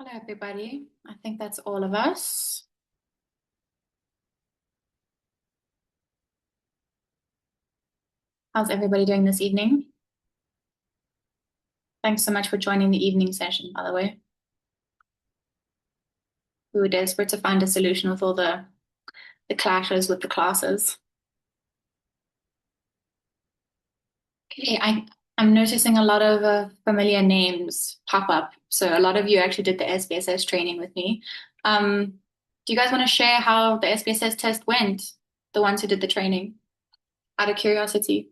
Hello, everybody. I think that's all of us. How's everybody doing this evening? Thanks so much for joining the evening session, by the way. We were desperate to find a solution with all the clashes with the classes. Okay, I'm noticing a lot of familiar names pop up. So a lot of you actually did the SPSS training with me. Do you guys want to share how the SPSS test went? The ones who did the training, out of curiosity.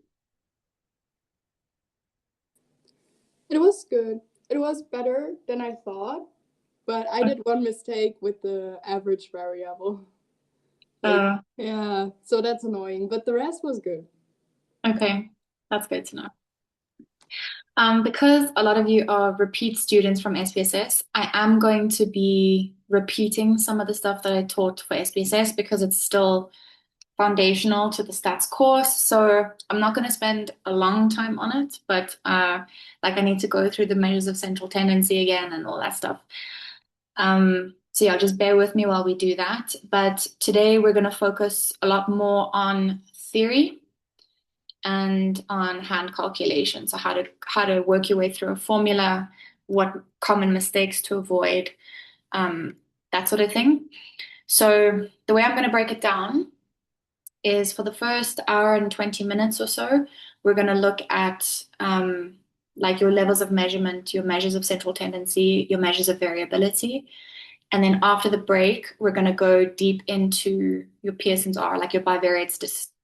It was good. It was better than I thought, but I did one mistake with the average variable. Yeah, so that's annoying, but the rest was good. Okay, that's good to know. Because a lot of you are repeat students from SPSS, I am going to be repeating some of the stuff that I taught for SPSS because it's still foundational to the stats course. So I'm not going to spend a long time on it, but like I need to go through the measures of central tendency again and all that stuff. So yeah, just bear with me while we do that. But today we're going to focus a lot more on theory and on hand calculation. So how to work your way through a formula, what common mistakes to avoid, that sort of thing. So the way I'm going to break it down is for the first hour and 20 minutes or so, we're going to look at like your levels of measurement, your measures of central tendency, your measures of variability. And then after the break, we're going to go deep into your Pearson's R, like your bivariate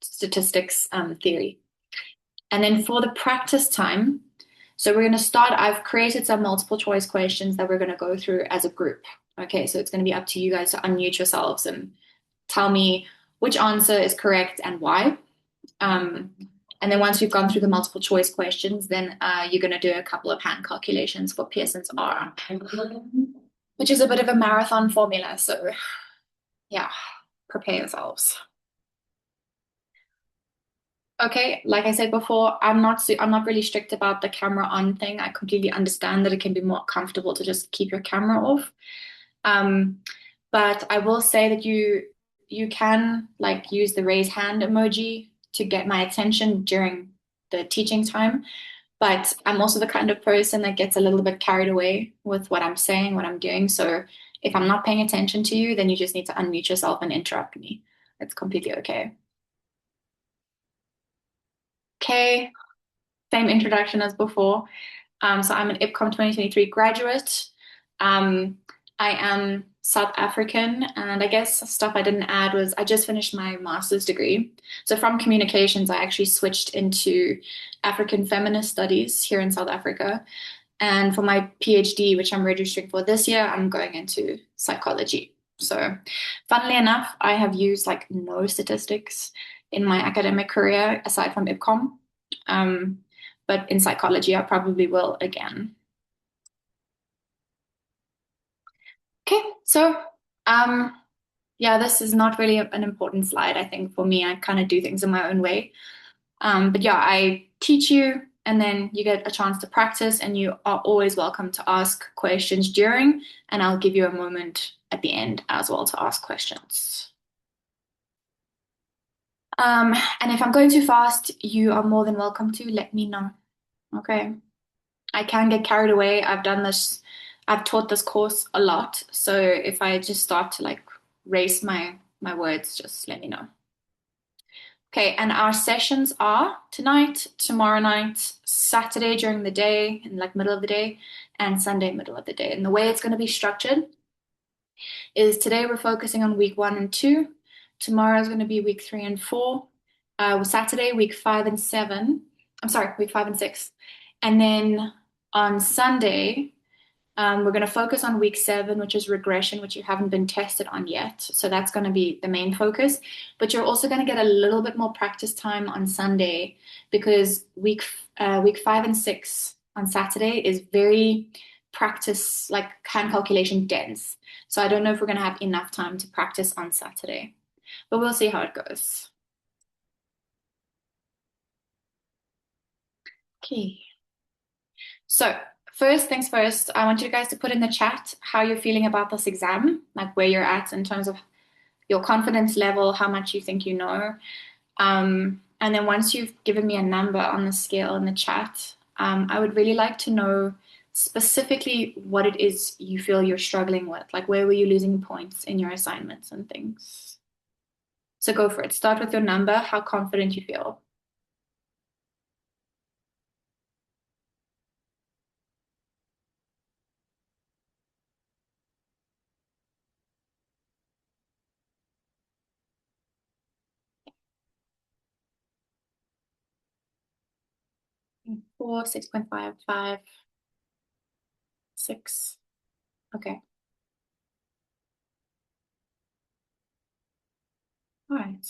statistics theory. And then for the practice time, so we're going to start, I've created some multiple choice questions that we're going to go through as a group. Okay, so it's going to be up to you guys to unmute yourselves and tell me which answer is correct and why. And then once we've gone through the multiple choice questions, then you're going to do a couple of hand calculations for Pearson's R, which is a bit of a marathon formula. So yeah, prepare yourselves. Okay, like I said before, I'm not really strict about the camera on thing. I completely understand that it can be more comfortable to just keep your camera off. But I will say that you can like use the raise hand emoji to get my attention during the teaching time. But I'm also the kind of person that gets a little bit carried away with what I'm saying, what I'm doing. So if I'm not paying attention to you, then you just need to unmute yourself and interrupt me. It's completely okay. Okay, same introduction as before. So I'm an IPCOM 2023 graduate. I am South African, and I guess stuff I didn't add was I just finished my master's degree. So from communications, I actually switched into African feminist studies here in South Africa. And for my PhD, which I'm registering for this year, I'm going into psychology. So funnily enough, I have used like no statistics in my academic career aside from IPCOM. But in psychology, I probably will again. Okay, so yeah, this is not really an important slide, I think, for me. I kind of do things in my own way. But yeah, I teach you and then you get a chance to practice and you are always welcome to ask questions during, and I'll give you a moment at the end as well to ask questions. And if I'm going too fast, you are more than welcome to let me know. Okay. I can get carried away. I've taught this course a lot. So if I just start to like race my words, just let me know. Okay, and our sessions are tonight, tomorrow night, Saturday during the day, in like middle of the day, and Sunday middle of the day. And the way it's going to be structured is today we're focusing on week 1 and 2. Tomorrow is going to be week 3 and 4. Saturday, week 5 and 7. I'm sorry, week 5 and 6. And then on Sunday, we're going to focus on week 7, which is regression, which you haven't been tested on yet. So that's going to be the main focus. But you're also going to get a little bit more practice time on Sunday because week 5 and 6 on Saturday is very practice, like hand calculation dense. So I don't know if we're going to have enough time to practice on Saturday, but we'll see how it goes. Okay. So First things first, I want you guys to put in the chat how you're feeling about this exam, like where you're at in terms of your confidence level, how much you think you know. And then once you've given me a number on the scale in the chat, I would really like to know specifically what it is you feel you're struggling with. Like, where were you losing points in your assignments and things? So go for it. Start with your number, how confident you feel. 4, 6.5, 5, 6. Okay. All right.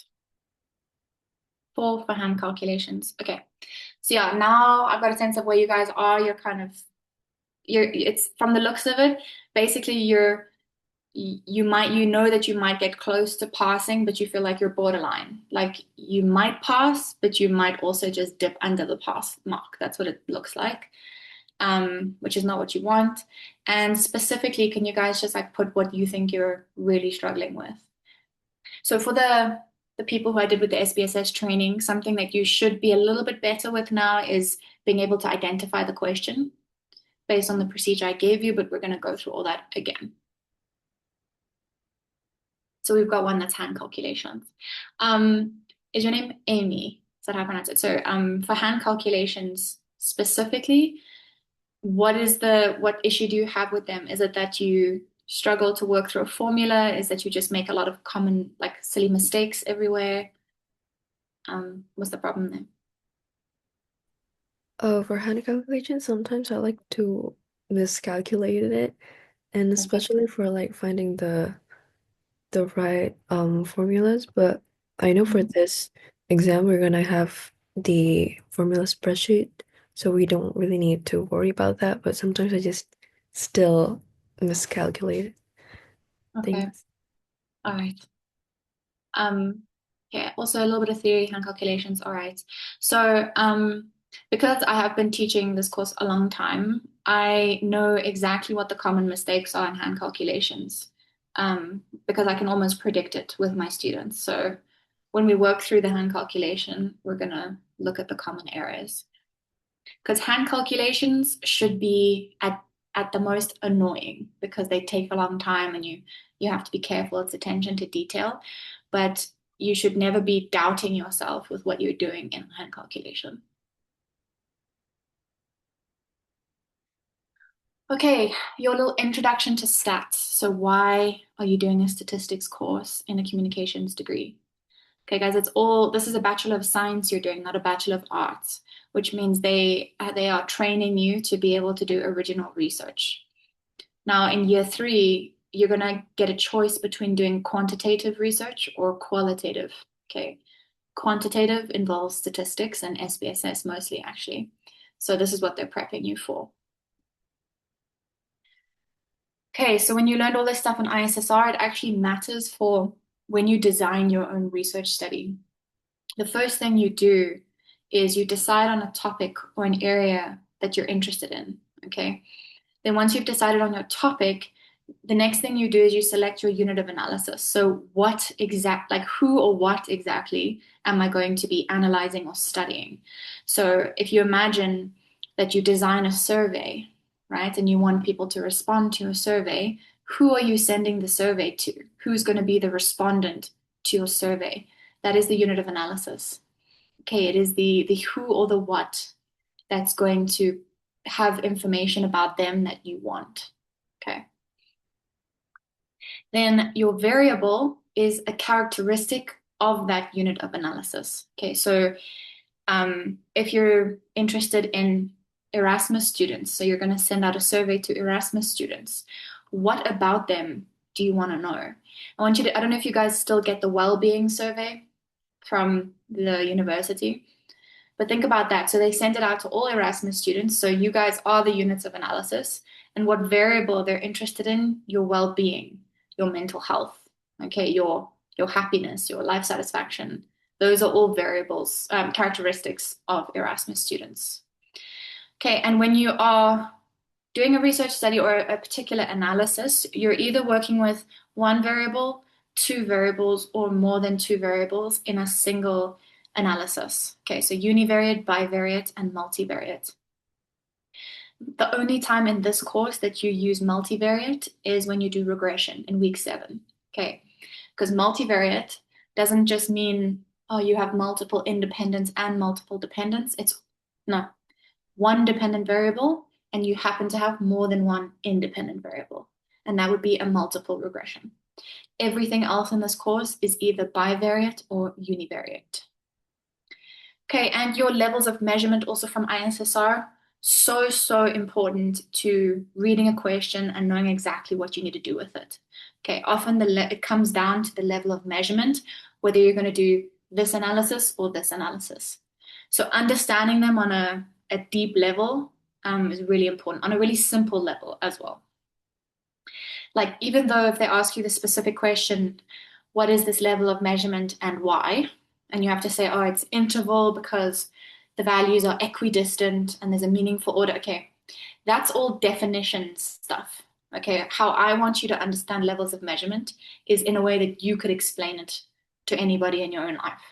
4 for hand calculations. Okay. So yeah, now I've got a sense of where you guys are. You're kind of it's from the looks of it, basically you know that you might get close to passing, but you feel like you're borderline. Like you might pass, but you might also just dip under the pass mark. That's what it looks like. Which is not what you want. And specifically, can you guys just like put what you think you're really struggling with? So for the people who I did with the SPSS training, something that you should be a little bit better with now is being able to identify the question based on the procedure I gave you, but we're going to go through all that again. So we've got one that's hand calculations. Is your name Amy? Is that how I pronounce it? So for hand calculations specifically, what issue do you have with them? Is it that you struggle to work through a formula? Is that you just make a lot of common, like silly mistakes everywhere? What's the problem there? For hand calculation, sometimes I like to miscalculate it, and Okay. especially for like finding the right formulas. But I know for Mhm. this exam we're gonna have the formula spreadsheet, so we don't really need to worry about that. But sometimes I just still miscalculate Okay. things. All right. Yeah, also a little bit of theory, hand calculations. All right. So, because I have been teaching this course a long time, I know exactly what the common mistakes are in hand calculations, because I can almost predict it with my students. So, when we work through the hand calculation, we're gonna look at the common errors. Because hand calculations should be at the most annoying because they take a long time and you have to be careful. It's attention to detail, but you should never be doubting yourself with what you're doing in hand calculation. Okay, your little introduction to stats. So why are you doing a statistics course in a communications degree? Okay, guys, this is a Bachelor of Science you're doing, not a Bachelor of Arts, which means they are training you to be able to do original research. Now, in year 3, you're gonna get a choice between doing quantitative research or qualitative. Okay, quantitative involves statistics and SPSS mostly, actually. So this is what they're prepping you for. Okay, so when you learned all this stuff on ISSR, it actually matters for when you design your own research study. The first thing you do is you decide on a topic or an area that you're interested in, okay? Then once you've decided on your topic, the next thing you do is you select your unit of analysis. So who or what exactly am I going to be analyzing or studying? So if you imagine that you design a survey, right, and you want people to respond to a survey, who are you sending the survey to? Who's going to be the respondent to your survey? That is the unit of analysis. Okay, it is the who or the what that's going to have information about them that you want. Okay. Then your variable is a characteristic of that unit of analysis. Okay, so if you're interested in Erasmus students, so you're going to send out a survey to Erasmus students, what about them do you want to know? I don't know if you guys still get the well-being survey from the university. But think about that. So they send it out to all Erasmus students. So you guys are the units of analysis and what variable they're interested in, your well-being, your mental health, okay, your happiness, your life satisfaction. Those are all variables, characteristics of Erasmus students. Okay, and when you are doing a research study or a particular analysis, you're either working with one variable, two variables, or more than two variables in a single analysis. Okay, so univariate, bivariate, and multivariate. The only time in this course that you use multivariate is when you do regression in week 7. Okay, because multivariate doesn't just mean, oh, you have multiple independents and multiple dependents. It's no, one dependent variable, and you happen to have more than one independent variable. And that would be a multiple regression. Everything else in this course is either bivariate or univariate. Okay, and your levels of measurement also from ISSR, so important to reading a question and knowing exactly what you need to do with it. Okay, often it comes down to the level of measurement, whether you're going to do this analysis or this analysis. So understanding them on a deep level is really important, on a really simple level as well. Like, even though if they ask you the specific question, what is this level of measurement and why? And you have to say, oh, it's interval because the values are equidistant and there's a meaningful order. Okay, that's all definition stuff. Okay, how I want you to understand levels of measurement is in a way that you could explain it to anybody in your own life.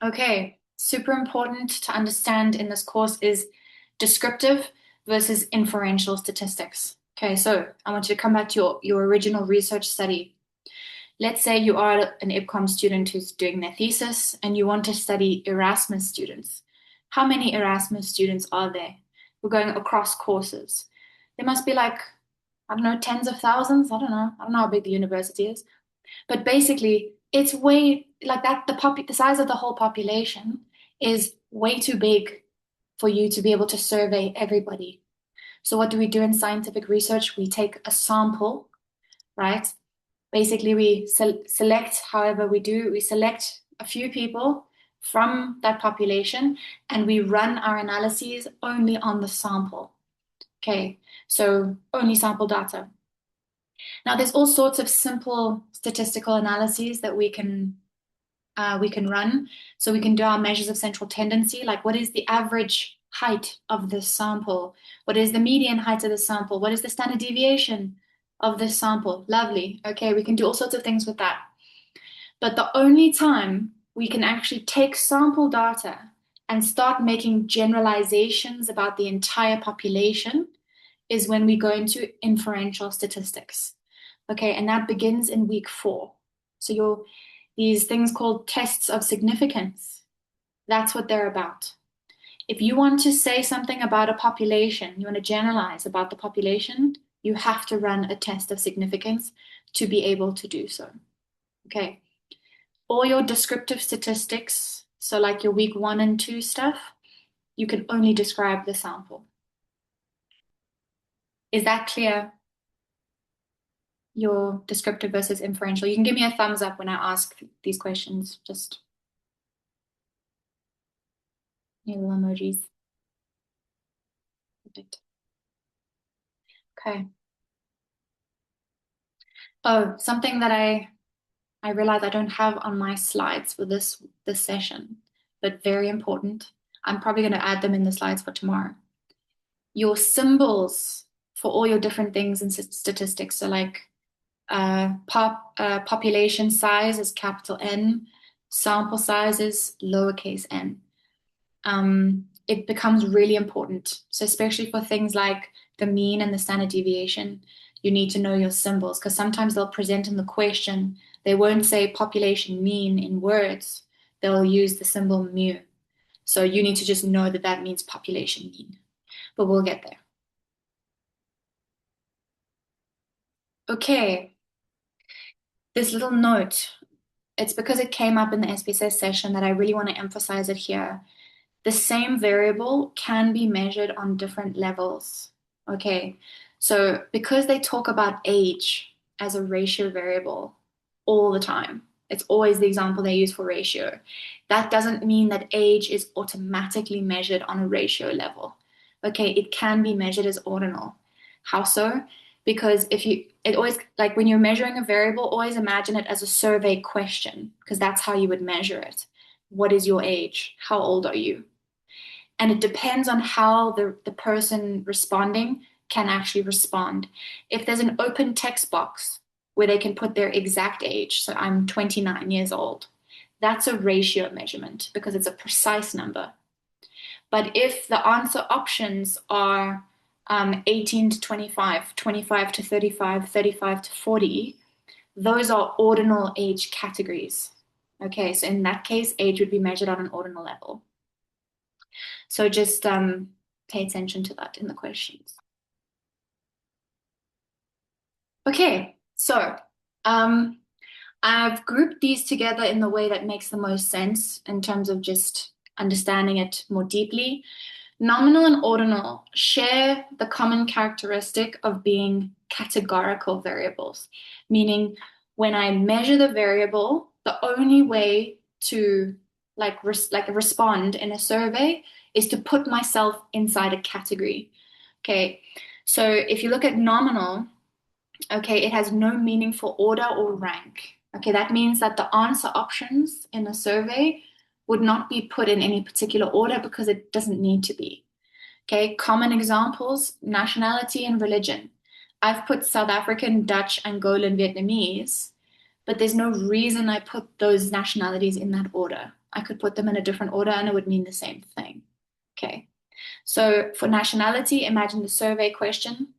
Okay, super important to understand in this course is descriptive versus inferential statistics. Okay, so I want you to come back to your original research study. Let's say you are an IPCOM student who's doing their thesis and you want to study Erasmus students. How many Erasmus students are there? We're going across courses. There must be like, I don't know, tens of thousands. I don't know. I don't know how big the university is. But basically, it's way like that. The size of the whole population is way too big for you to be able to survey everybody. So what do we do in scientific research? We take a sample, right? Basically, we select, however we select a few people from that population and we run our analyses only on the sample. Okay, so only sample data. Now, there's all sorts of simple statistical analyses that we can run. So we can do our measures of central tendency, like what is the average height of this sample? What is the median height of the sample? What is the standard deviation of this sample? Lovely. Okay, we can do all sorts of things with that. But the only time we can actually take sample data and start making generalizations about the entire population is when we go into inferential statistics. Okay, and that begins in week 4. So these things called tests of significance, that's what they're about. If you want to say something about a population, you want to generalize about the population, you have to run a test of significance to be able to do so. Okay, all your descriptive statistics, so like your week 1 and 2 stuff, you can only describe the sample. Is that clear? Your descriptive versus inferential. You can give me a thumbs up when I ask these questions. Just your little emojis. Perfect. Okay. Oh, something that I realize I don't have on my slides for this session, but very important. I'm probably going to add them in the slides for tomorrow. Your symbols for all your different things in statistics. So like population size is capital N, sample size is lowercase n. It becomes really important. So especially for things like the mean and the standard deviation, you need to know your symbols because sometimes they'll present in the question, they won't say population mean in words, they'll use the symbol mu. So you need to just know that that means population mean, but we'll get there. Okay, this little note, it's because it came up in the SPSS session that I really want to emphasize it here. The same variable can be measured on different levels. Okay, so because they talk about age as a ratio variable all the time, it's always the example they use for ratio. That doesn't mean that age is automatically measured on a ratio level. Okay, it can be measured as ordinal. How so? Because it always, like when you're measuring a variable, always imagine it as a survey question, because that's how you would measure it. What is your age? How old are you? And it depends on how the person responding can actually respond. If there's an open text box where they can put their exact age, so I'm 29 years old, that's a ratio measurement because it's a precise number. But if the answer options are 18 to 25, 25 to 35, 35 to 40, those are ordinal age categories. Okay, so in that case, age would be measured on an ordinal level. So just pay attention to that in the questions. Okay, so I've grouped these together in the way that makes the most sense in terms of just understanding it more deeply. Nominal and ordinal share the common characteristic of being categorical variables, meaning when I measure the variable, the only way to respond in a survey is to put myself inside a category. Okay, so if you look at nominal, okay, it has no meaningful order or rank. Okay, that means that the answer options in a survey would not be put in any particular order because it doesn't need to be. Okay, common examples, nationality and religion. I've put South African, Dutch, Angolan, Vietnamese, but there's no reason I put those nationalities in that order. I could put them in a different order and it would mean the same thing. Okay, so for nationality, imagine the survey question.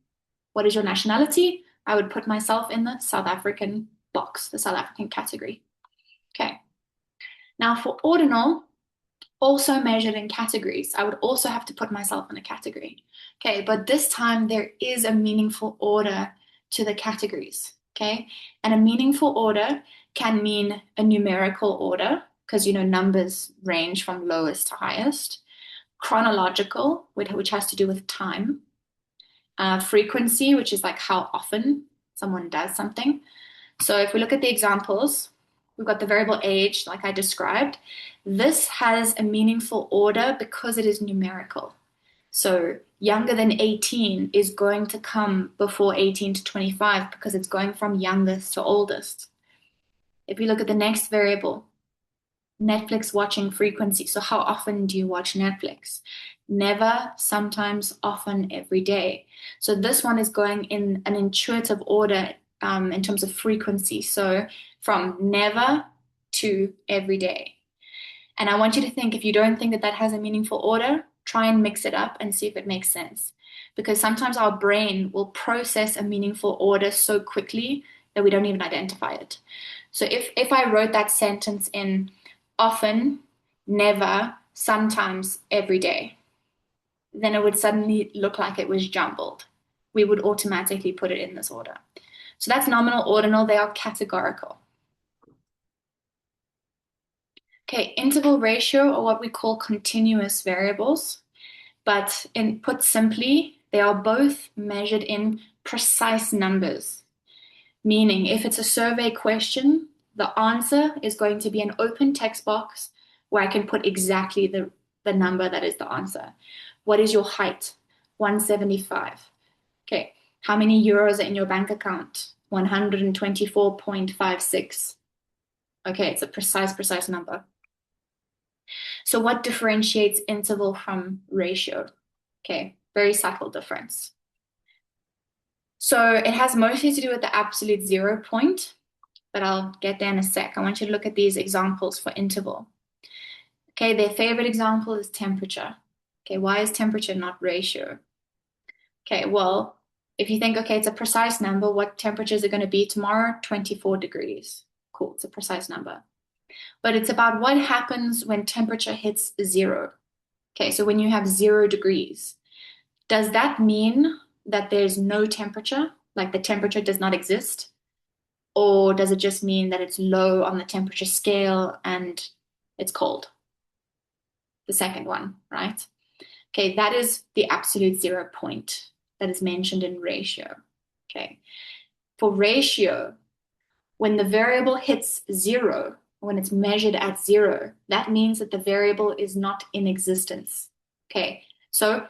What is your nationality? I would put myself in the South African box, the South African category. Okay. Now for ordinal, also measured in categories, I would also have to put myself in a category. Okay, but this time there is a meaningful order to the categories. Okay, and a meaningful order can mean a numerical order because numbers range from lowest to highest. Chronological, which has to do with time. Frequency, which is like how often someone does something. So if we look at the examples, we've got the variable age, like I described. This has a meaningful order because it is numerical. So younger than 18 is going to come before 18 to 25 because it's going from youngest to oldest. If we look at the next variable, Netflix watching frequency. So how often do you watch Netflix? Never, sometimes, often, every day. So this one is going in an intuitive order in terms of frequency. So from never to every day. And I want you to think, if you don't think that that has a meaningful order, try and mix it up and see if it makes sense. Because sometimes our brain will process a meaningful order so quickly that we don't even identify it. So if I wrote that sentence in often, never, sometimes, every day, then it would suddenly look like it was jumbled. We would automatically put it in this order. So that's nominal, ordinal, they are categorical. Okay, interval ratio are what we call continuous variables, but put simply, they are both measured in precise numbers. Meaning, if it's a survey question, the answer is going to be an open text box where I can put exactly the number that is the answer. What is your height? 175. Okay. How many euros are in your bank account? 124.56. Okay, it's a precise number. So what differentiates interval from ratio? Okay, very subtle difference. So it has mostly to do with the absolute 0 point, but I'll get there in a sec. I want you to look at these examples for interval. Okay, their favorite example is temperature. Okay, why is temperature not ratio? Okay, well, if you think, okay, it's a precise number, what temperature is it going to be tomorrow? 24 degrees. Cool, it's a precise number. But it's about what happens when temperature hits 0. Okay, so when you have 0 degrees, does that mean that there's no temperature, like the temperature does not exist? Or does it just mean that it's low on the temperature scale and it's cold? The second one, right? Okay, that is the absolute 0 point that is mentioned in ratio. Okay, for ratio, when the variable hits 0, when it's measured at 0, that means that the variable is not in existence. Okay, so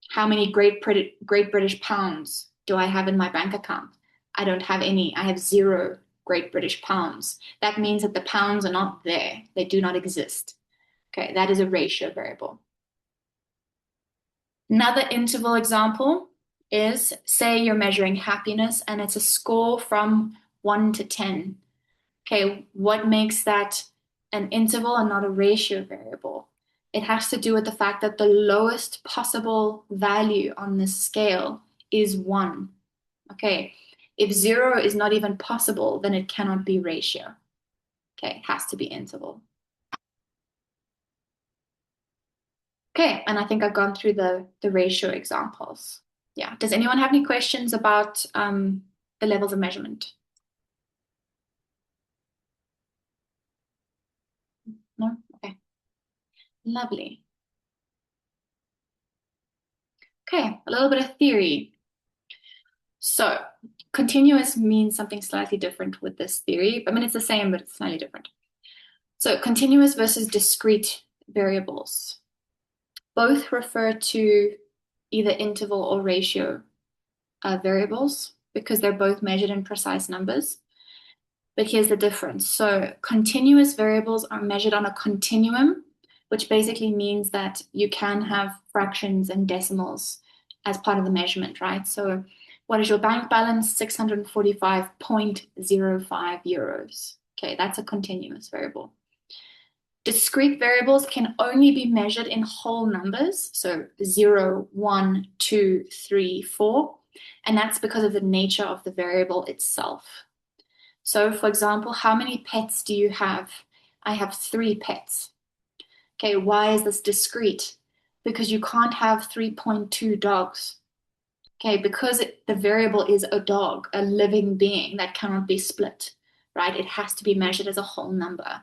how many Great British pounds do I have in my bank account? I don't have any. I have 0 Great British pounds. That means that the pounds are not there. They do not exist. Okay, that is a ratio variable. Another interval example is, say you're measuring happiness and it's a score from 1 to 10. Okay, what makes that an interval and not a ratio variable? It has to do with the fact that the lowest possible value on this scale is 1. Okay, if 0 is not even possible, then it cannot be ratio. Okay, it has to be interval. Okay, and I think I've gone through the ratio examples. Yeah, does anyone have any questions about the levels of measurement? No? Okay, lovely. Okay, a little bit of theory. So, continuous means something slightly different with this theory. I mean, it's the same, but it's slightly different. So, continuous versus discrete variables. Both refer to either interval or ratio variables because they're both measured in precise numbers. But here's the difference. So, continuous variables are measured on a continuum, which basically means that you can have fractions and decimals as part of the measurement, right? So, what is your bank balance? 645.05 euros. Okay, that's a continuous variable. Discrete variables can only be measured in whole numbers, so 0, 1, 2, 3, 4, and that's because of the nature of the variable itself. So, for example, how many pets do you have? I have 3 pets. Okay, why is this discrete? Because you can't have 3.2 dogs. Okay, because the variable is a dog, a living being that cannot be split, right? It has to be measured as a whole number.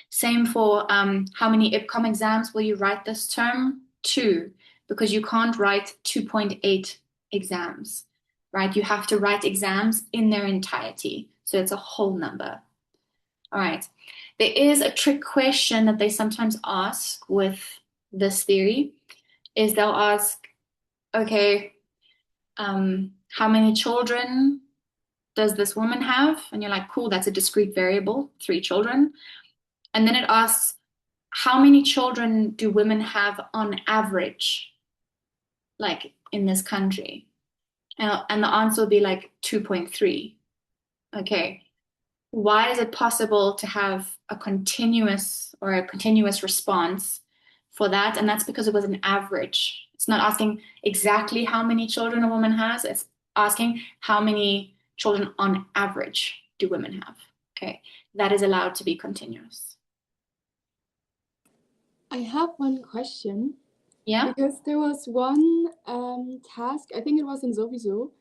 Same for how many IPCOM exams will you write this term? 2, because you can't write 2.8 exams, right? You have to write exams in their entirety. So it's a whole number. All right. There is a trick question that they sometimes ask with this theory, is they'll ask, okay, how many children does this woman have? And you're like, cool, that's a discrete variable, 3 children. And then it asks, how many children do women have on average, like in this country? And the answer will be like 2.3. Okay. Why is it possible to have a continuous response for that? And that's because it was an average. It's not asking exactly how many children a woman has. It's asking how many children on average do women have. Okay. That is allowed to be continuous. I have one question. Yeah. Because there was one task, I think it was in Sowieso,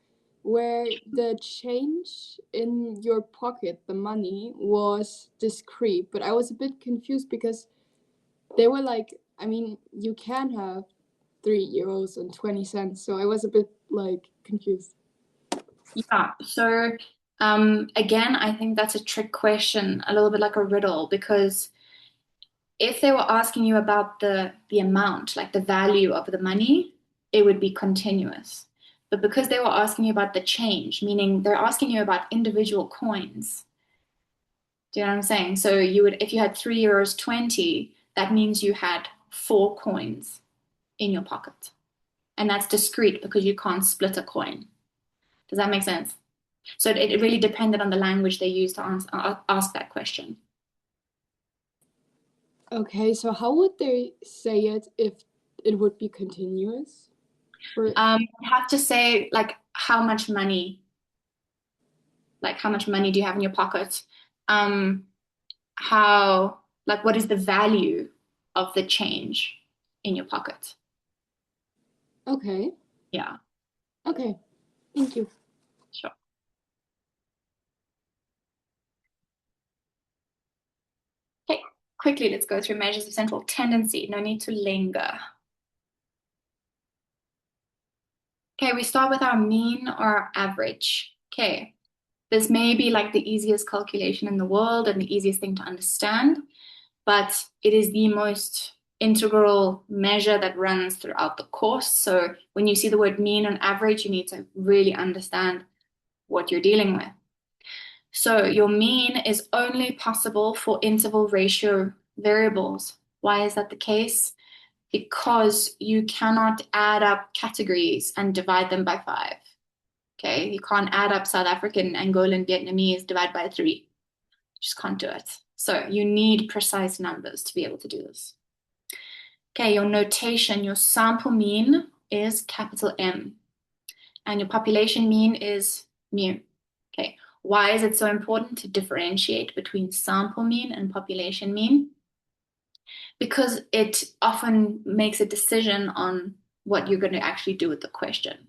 where the change in your pocket, the money, was discrete. But I was a bit confused because they were like, I mean, you can have 3 euros and 20 cents. So I was a bit like confused. Yeah. So again, I think that's a trick question, a little bit like a riddle, because if they were asking you about the amount, like the value of the money, it would be continuous. But because they were asking you about the change, meaning they're asking you about individual coins. Do you know what I'm saying? So you would, if you had 3 euros 20, that means you had 4 coins in your pocket. And that's discrete because you can't split a coin. Does that make sense? So it really depended on the language they used to ask that question. Okay, so how would they say it if it would be continuous? I have to say, like, how much money do you have in your pocket? How, like, what is the value of the change in your pocket? Okay. Yeah, Okay. Thank you. sure. Okay, quickly, let's go through measures of central tendency. No need to linger. Okay, we start with our mean or our average. Okay, this may be like the easiest calculation in the world and the easiest thing to understand, but it is the most integral measure that runs throughout the course. So when you see the word mean and average, you need to really understand what you're dealing with. So your mean is only possible for interval ratio variables. Why is that the case? because you cannot add up categories and divide them by 5. Okay, you can't add up South African, Angolan, Vietnamese, divide by 3. You just can't do it. So you need precise numbers to be able to do this. Okay, your notation, your sample mean is capital M, and your population mean is mu. Okay, why is it so important to differentiate between sample mean and population mean? Because it often makes a decision on what you're going to actually do with the question.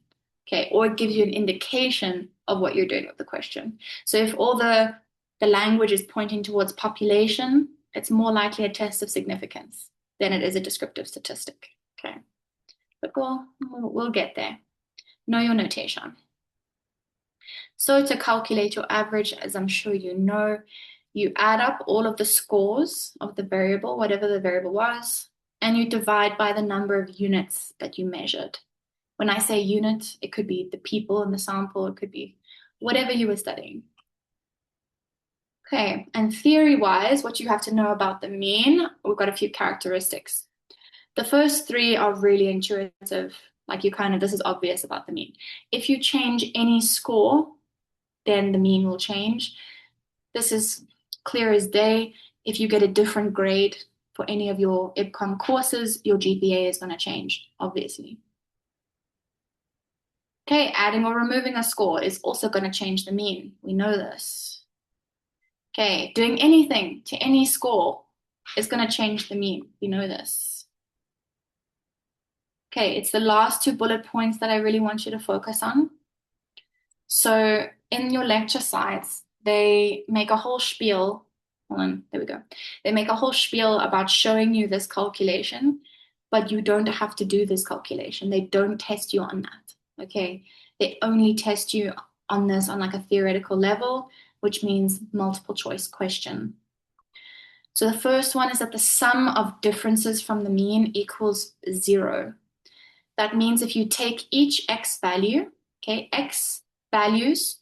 Okay, or it gives you an indication of what you're doing with the question. So if all the language is pointing towards population, it's more likely a test of significance than it is a descriptive statistic. Okay, but we'll get there. Know your notation. So to calculate your average, as I'm sure you know, you add up all of the scores of the variable, whatever the variable was, and you divide by the number of units that you measured. When I say unit, it could be the people in the sample, it could be whatever you were studying. Okay, and theory-wise, what you have to know about the mean, we've got a few characteristics. The first 3 are really intuitive, like this is obvious about the mean. If you change any score, then the mean will change. This is clear as day. If you get a different grade for any of your IBCOM courses, your GPA is going to change, obviously. Okay, adding or removing a score is also going to change the mean. We know this. Okay, doing anything to any score is going to change the mean. We know this. Okay, it's the last 2 bullet points that I really want you to focus on. So in your lecture slides, they make a whole spiel. Hold on, there we go. They make a whole spiel about showing you this calculation, but you don't have to do this calculation. They don't test you on that, okay? They only test you on this on like a theoretical level, which means multiple choice question. So the first one is that the sum of differences from the mean equals 0. That means if you take each x value, okay, x values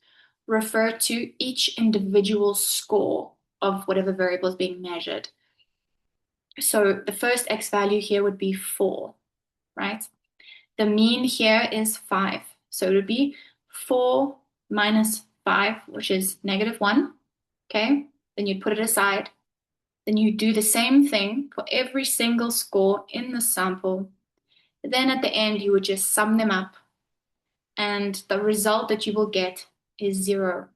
refer to each individual score of whatever variable is being measured. So the first x value here would be 4, right? The mean here is 5. So it would be 4 minus 5, which is -1, okay? Then you'd put it aside. Then you do the same thing for every single score in the sample. Then at the end, you would just sum them up, and the result that you will get is 0.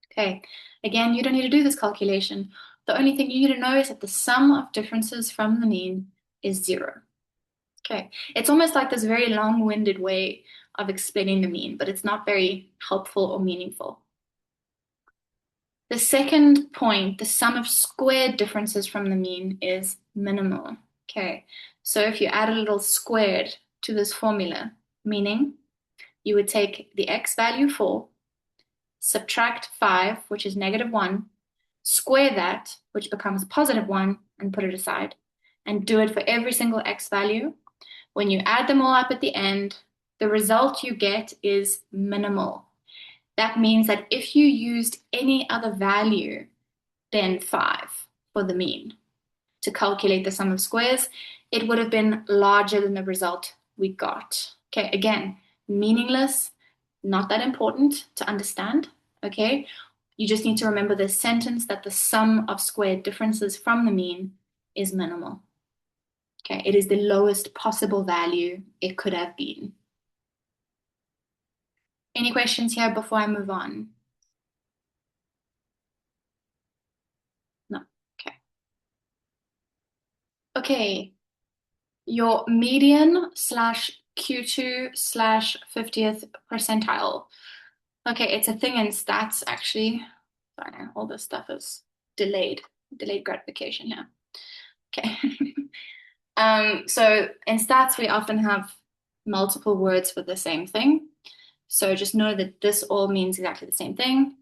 Okay, again, you don't need to do this calculation. The only thing you need to know is that the sum of differences from the mean is 0. Okay, it's almost like this very long-winded way of explaining the mean, but it's not very helpful or meaningful. The second point, the sum of squared differences from the mean is minimal. Okay, so if you add a little squared to this formula, meaning you would take the x value 4, subtract 5, which is -1, square that, which becomes +1, and put it aside, and do it for every single x value. When you add them all up at the end, the result you get is minimal. That means that if you used any other value than 5 for the mean to calculate the sum of squares, it would have been larger than the result we got. Okay, again, meaningless, not that important to understand, okay? You just need to remember this sentence that the sum of squared differences from the mean is minimal. Okay, it is the lowest possible value it could have been. Any questions here before I move on? No, okay. Okay, your median slash Q2 slash 50th percentile. Okay, it's a thing in stats actually. Sorry, all this stuff is delayed gratification here. Okay. So in stats, we often have multiple words for the same thing. So just know that this all means exactly the same thing.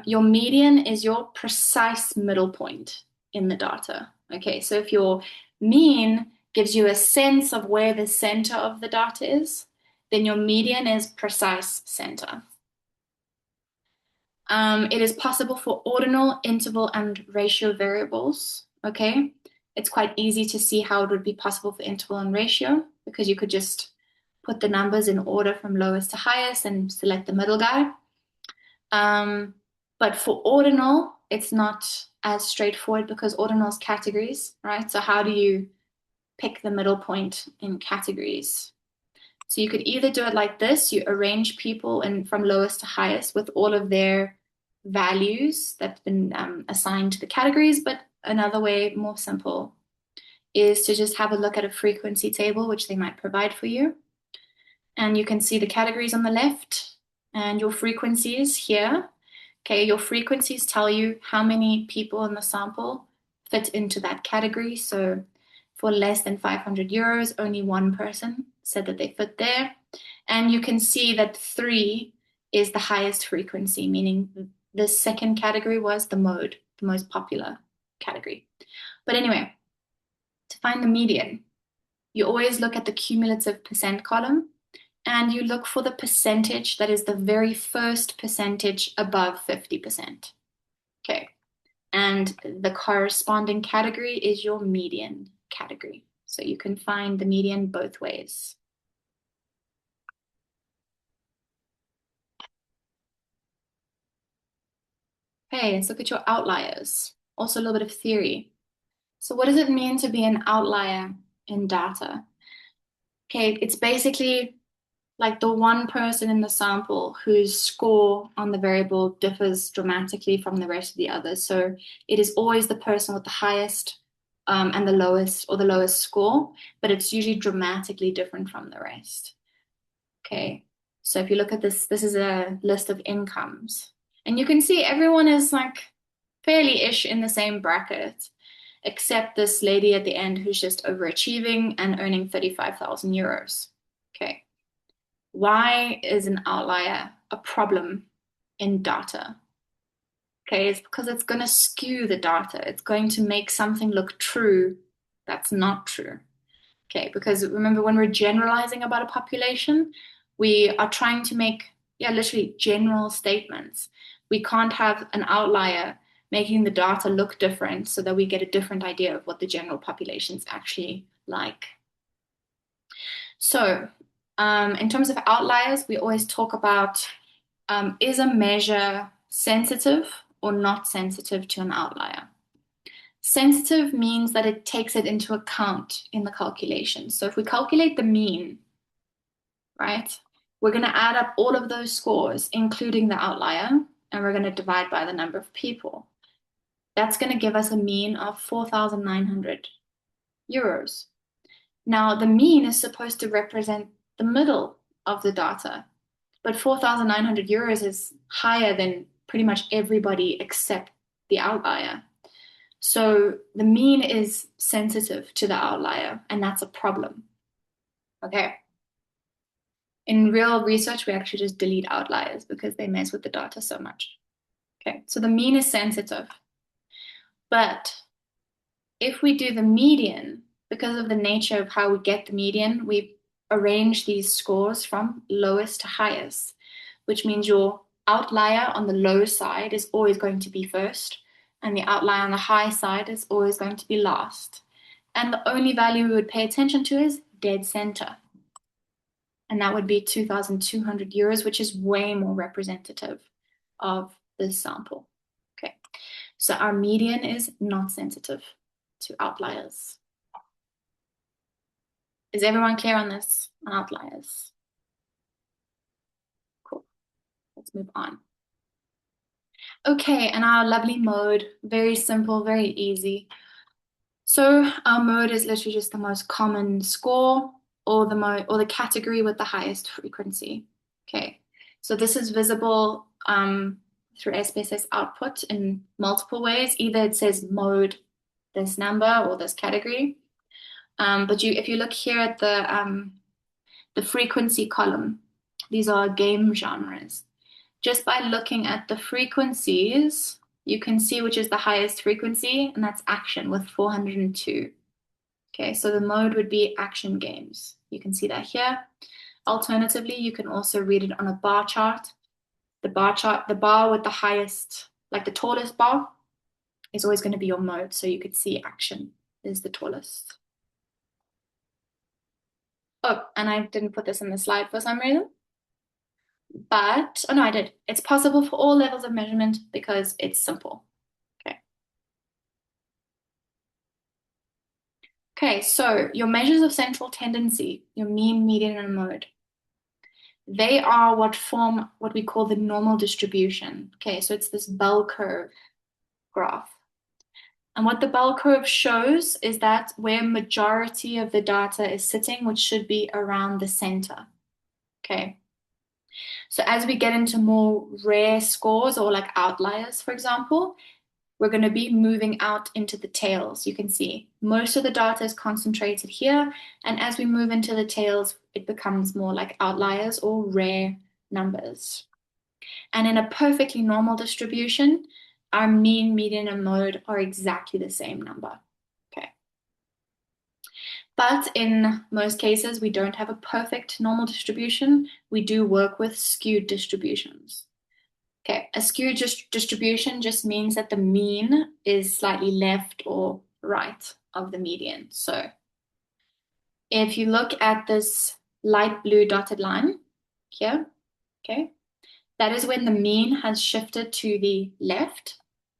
Your median is your precise middle point in the data. Okay, so if your mean gives you a sense of where the center of the data is, then your median is precise center. It is possible for ordinal, interval, and ratio variables. Okay, it's quite easy to see how it would be possible for interval and ratio, because you could just put the numbers in order from lowest to highest and select the middle guy. But for ordinal, it's not as straightforward because ordinal is categories, right? So how do you pick the middle point in categories? So you could either do it like this, you arrange people from lowest to highest with all of their values that's been assigned to the categories, but another way, more simple, is to just have a look at a frequency table, which they might provide for you. And you can see the categories on the left and your frequencies here. Okay, your frequencies tell you how many people in the sample fit into that category. So for less than 500 euros, only one person said that they fit there. And you can see that 3 is the highest frequency, meaning the second category was the mode, the most popular category. But anyway, to find the median, you always look at the cumulative percent column and you look for the percentage that is the very first percentage above 50%. Okay, and the corresponding category is your median category. So you can find the median both ways. Okay, let's look at your outliers. Also a little bit of theory. So what does it mean to be an outlier in data? Okay, it's basically like the one person in the sample whose score on the variable differs dramatically from the rest of the others. So it is always the person with the highest and the lowest, or the lowest score, but it's usually dramatically different from the rest. Okay, so if you look at this, this is a list of incomes. And you can see everyone is like fairly-ish in the same bracket, except this lady at the end who's just overachieving and earning 35,000 euros. Okay. Why is an outlier a problem in data? Okay, it's because it's going to skew the data. It's going to make something look true that's not true. Okay, because remember, when we're generalizing about a population, we are trying to make, literally general statements. We can't have an outlier making the data look different so that we get a different idea of what the general population is actually like. So, in terms of outliers, we always talk about, is a measure sensitive or not sensitive to an outlier? Sensitive means that it takes it into account in the calculation. So if we calculate the mean, right, we're going to add up all of those scores, including the outlier, and we're going to divide by the number of people. That's going to give us a mean of 4,900 euros. Now, the mean is supposed to represent the middle of the data, but 4,900 euros is higher than pretty much everybody except the outlier. So the mean is sensitive to the outlier, and that's a problem. Okay. In real research, we actually just delete outliers because they mess with the data so much. Okay, so the mean is sensitive. But if we do the median, because of the nature of how we get the median, we arrange these scores from lowest to highest, which means your outlier on the low side is always going to be first, and the outlier on the high side is always going to be last. And the only value we would pay attention to is dead center. And that would be 2,200 euros, which is way more representative of this sample. Okay, so our median is not sensitive to outliers. Is everyone clear on this, on outliers? Cool, let's move on. Okay, and our lovely mode, very simple, very easy. So our mode is literally just the most common score or the category with the highest frequency. Okay, so this is visible through SPSS output in multiple ways. Either it says mode, this number, or this category. But if you look here at the frequency column, these are game genres. Just by looking at the frequencies, you can see which is the highest frequency, and that's action with 402. Okay, so the mode would be action games. You can see that here. Alternatively, you can also read it on a bar chart. The bar with the highest, like the tallest bar, is always going to be your mode, so you could see action is the tallest. Oh, and I didn't put this in the slide for some reason. But, oh no, I did. It's possible for all levels of measurement because it's simple. Okay. Okay, so your measures of central tendency, your mean, median, and mode, they are what form what we call the normal distribution. Okay, so it's this bell curve graph. And what the bell curve shows is that where majority of the data is sitting, which should be around the center. Okay. So as we get into more rare scores or like outliers, for example, we're going to be moving out into the tails. You can see most of the data is concentrated here. And as we move into the tails, it becomes more like outliers or rare numbers. And in a perfectly normal distribution, our mean, median, and mode are exactly the same number. Okay. But in most cases, we don't have a perfect normal distribution. We do work with skewed distributions. Okay, a skewed distribution just means that the mean is slightly left or right of the median. So if you look at this light blue dotted line here, okay, that is when the mean has shifted to the left.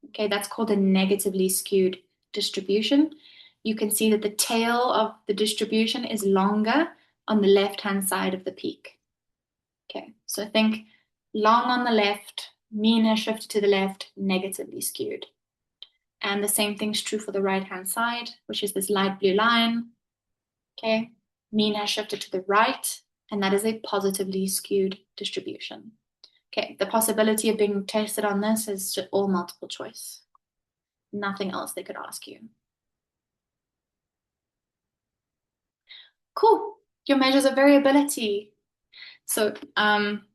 Okay, that's called a negatively skewed distribution. You can see that the tail of the distribution is longer on the left-hand side of the peak. Okay, so think long on the left, mean has shifted to the left, negatively skewed. And the same thing's true for the right-hand side, which is this light blue line. Okay, mean has shifted to the right, and that is a positively skewed distribution. Okay, the possibility of being tested on this is just all multiple choice. Nothing else they could ask you. Cool, your measures of variability. So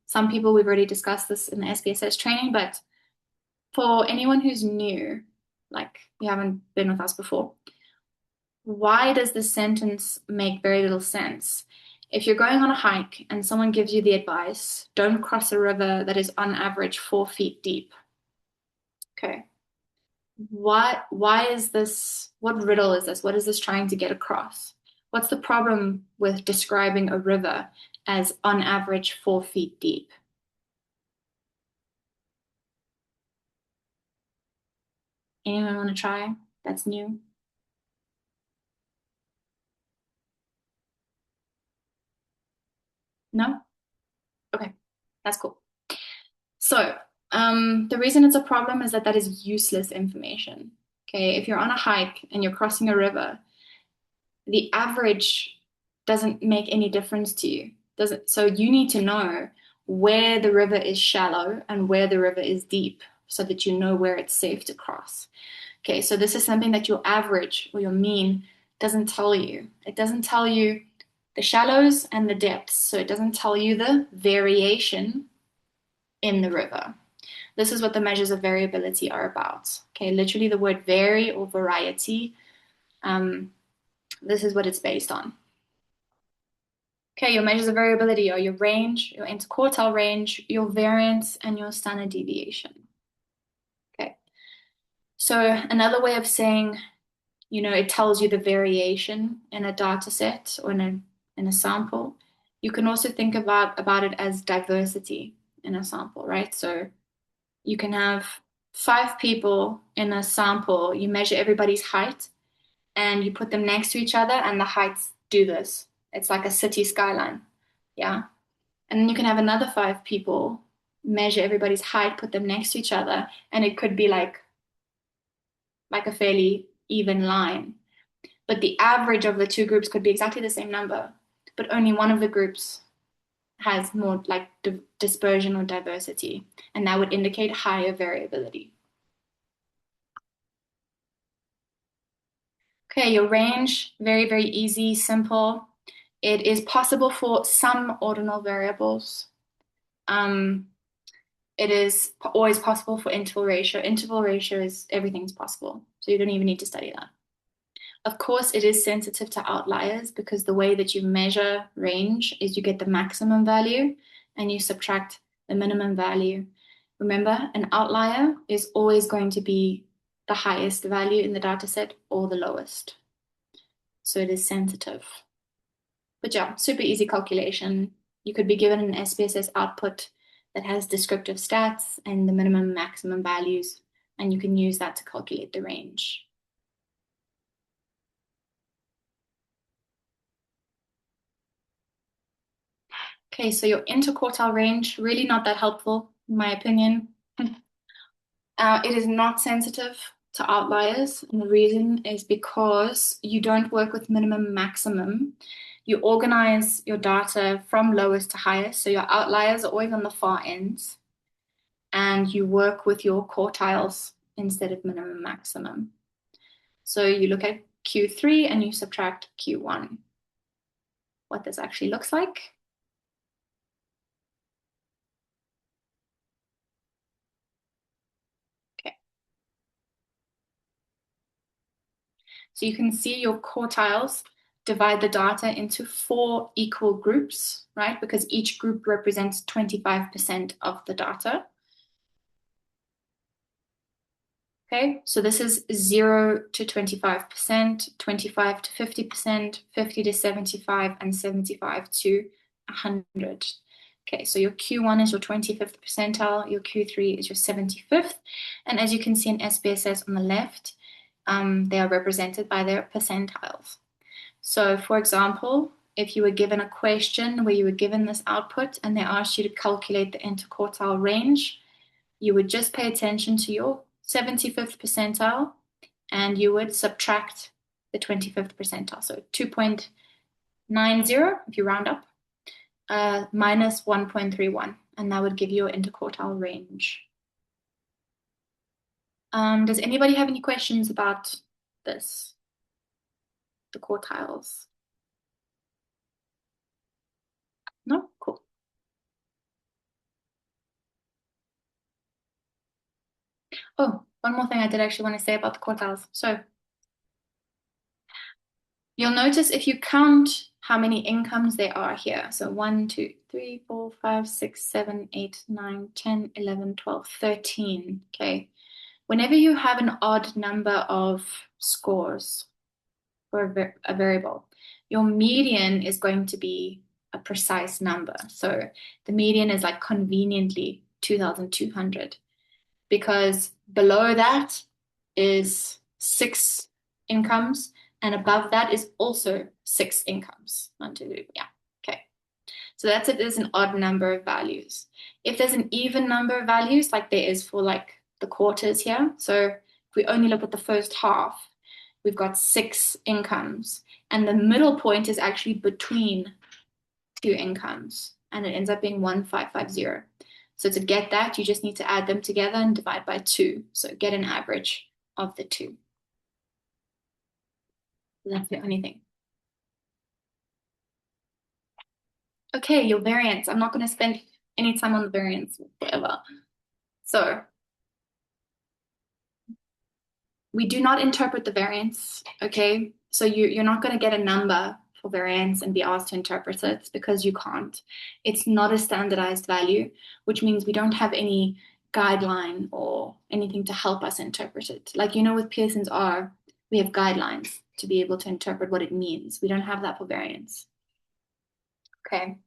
some people, we've already discussed this in the SPSS training, but for anyone who's new, like you haven't been with us before, why does this sentence make very little sense? If you're going on a hike and someone gives you the advice, don't cross a river that is on average 4 feet deep. Okay. Why is this, what riddle is this? What is this trying to get across? What's the problem with describing a river as on average 4 feet deep? Anyone want to try? That's new. No? Okay, that's cool. So the reason it's a problem is that that is useless information. Okay, if you're on a hike and you're crossing a river, the average doesn't make any difference to you. Doesn't, so you need to know where the river is shallow and where the river is deep so that you know where it's safe to cross. Okay, so this is something that your average or your mean doesn't tell you. It doesn't tell you the shallows and the depths, so it doesn't tell you the variation in the river. This is what the measures of variability are about. Okay, literally the word vary or variety, this is what it's based on. Okay, your measures of variability are your range, your interquartile range, your variance, and your standard deviation. Okay, so another way of saying, you know, it tells you the variation in a data set or in a sample. You can also think about it as diversity in a sample, right? So you can have 5 people in a sample, you measure everybody's height, and you put them next to each other, and the heights do this. It's like a city skyline, yeah? And then you can have another 5 people, measure everybody's height, put them next to each other, and it could be like a fairly even line. But the average of the 2 groups could be exactly the same number, but only one of the groups has more like dispersion or diversity, and that would indicate higher variability. Okay, your range, very, very easy, simple. It is possible for some ordinal variables. It is always possible for interval ratio. Interval ratio is everything's possible, so you don't even need to study that. Of course, it is sensitive to outliers because the way that you measure range is you get the maximum value and you subtract the minimum value. Remember, an outlier is always going to be the highest value in the data set or the lowest. so it is sensitive. But yeah, super easy calculation. You could be given an SPSS output that has descriptive stats and the minimum maximum values, and you can use that to calculate the range. Okay, so your interquartile range, really not that helpful, in my opinion. It is not sensitive to outliers, and the reason is because you don't work with minimum maximum. You organize your data from lowest to highest, so your outliers are always on the far ends, and you work with your quartiles instead of minimum maximum. So you look at Q3 and you subtract Q1. What this actually looks like. Okay. So you can see your quartiles divide the data into 4 equal groups, right? Because each group represents 25% of the data. Okay, so this is 0 to 25%, 25 to 50%, 50 to 75, and 75 to 100. Okay, so your Q1 is your 25th percentile, your Q3 is your 75th, and as you can see in SPSS on the left, they are represented by their percentiles. So for example, if you were given a question where you were given this output and they asked you to calculate the interquartile range, you would just pay attention to your 75th percentile and you would subtract the 25th percentile. So 2.90, if you round up, minus 1.31, and that would give you your interquartile range. Does anybody have any questions about this? The quartiles? No? Cool. Oh, one more thing I did actually want to say about the quartiles. So you'll notice if you count how many incomes there are here. So 1, 2, 3, 4, 5, 6, 7, 8, 9, 10, 11, 12, 13. Okay. Whenever you have an odd number of scores for a variable, your median is going to be a precise number. So the median is like conveniently 2,200, because below that is 6 incomes, and above that is also 6 incomes. 1, 2, 3, yeah. Okay. So that's if there's an odd number of values. If there's an even number of values, like there is for like the quarters here, so if we only look at the first half, we've got 6 incomes, and the middle point is actually between 2 incomes, and it ends up being 1550. So to get that, you just need to add them together and divide by 2. So get an average of the 2. That's the only thing. Okay, your variance. I'm not going to spend any time on the variance forever. So we do not interpret the variance, okay? So you're not going to get a number for variance and be asked to interpret it, because you can't. It's not a standardized value, which means we don't have any guideline or anything to help us interpret it. Like, with Pearson's R, we have guidelines to be able to interpret what it means. We don't have that for variance. Okay.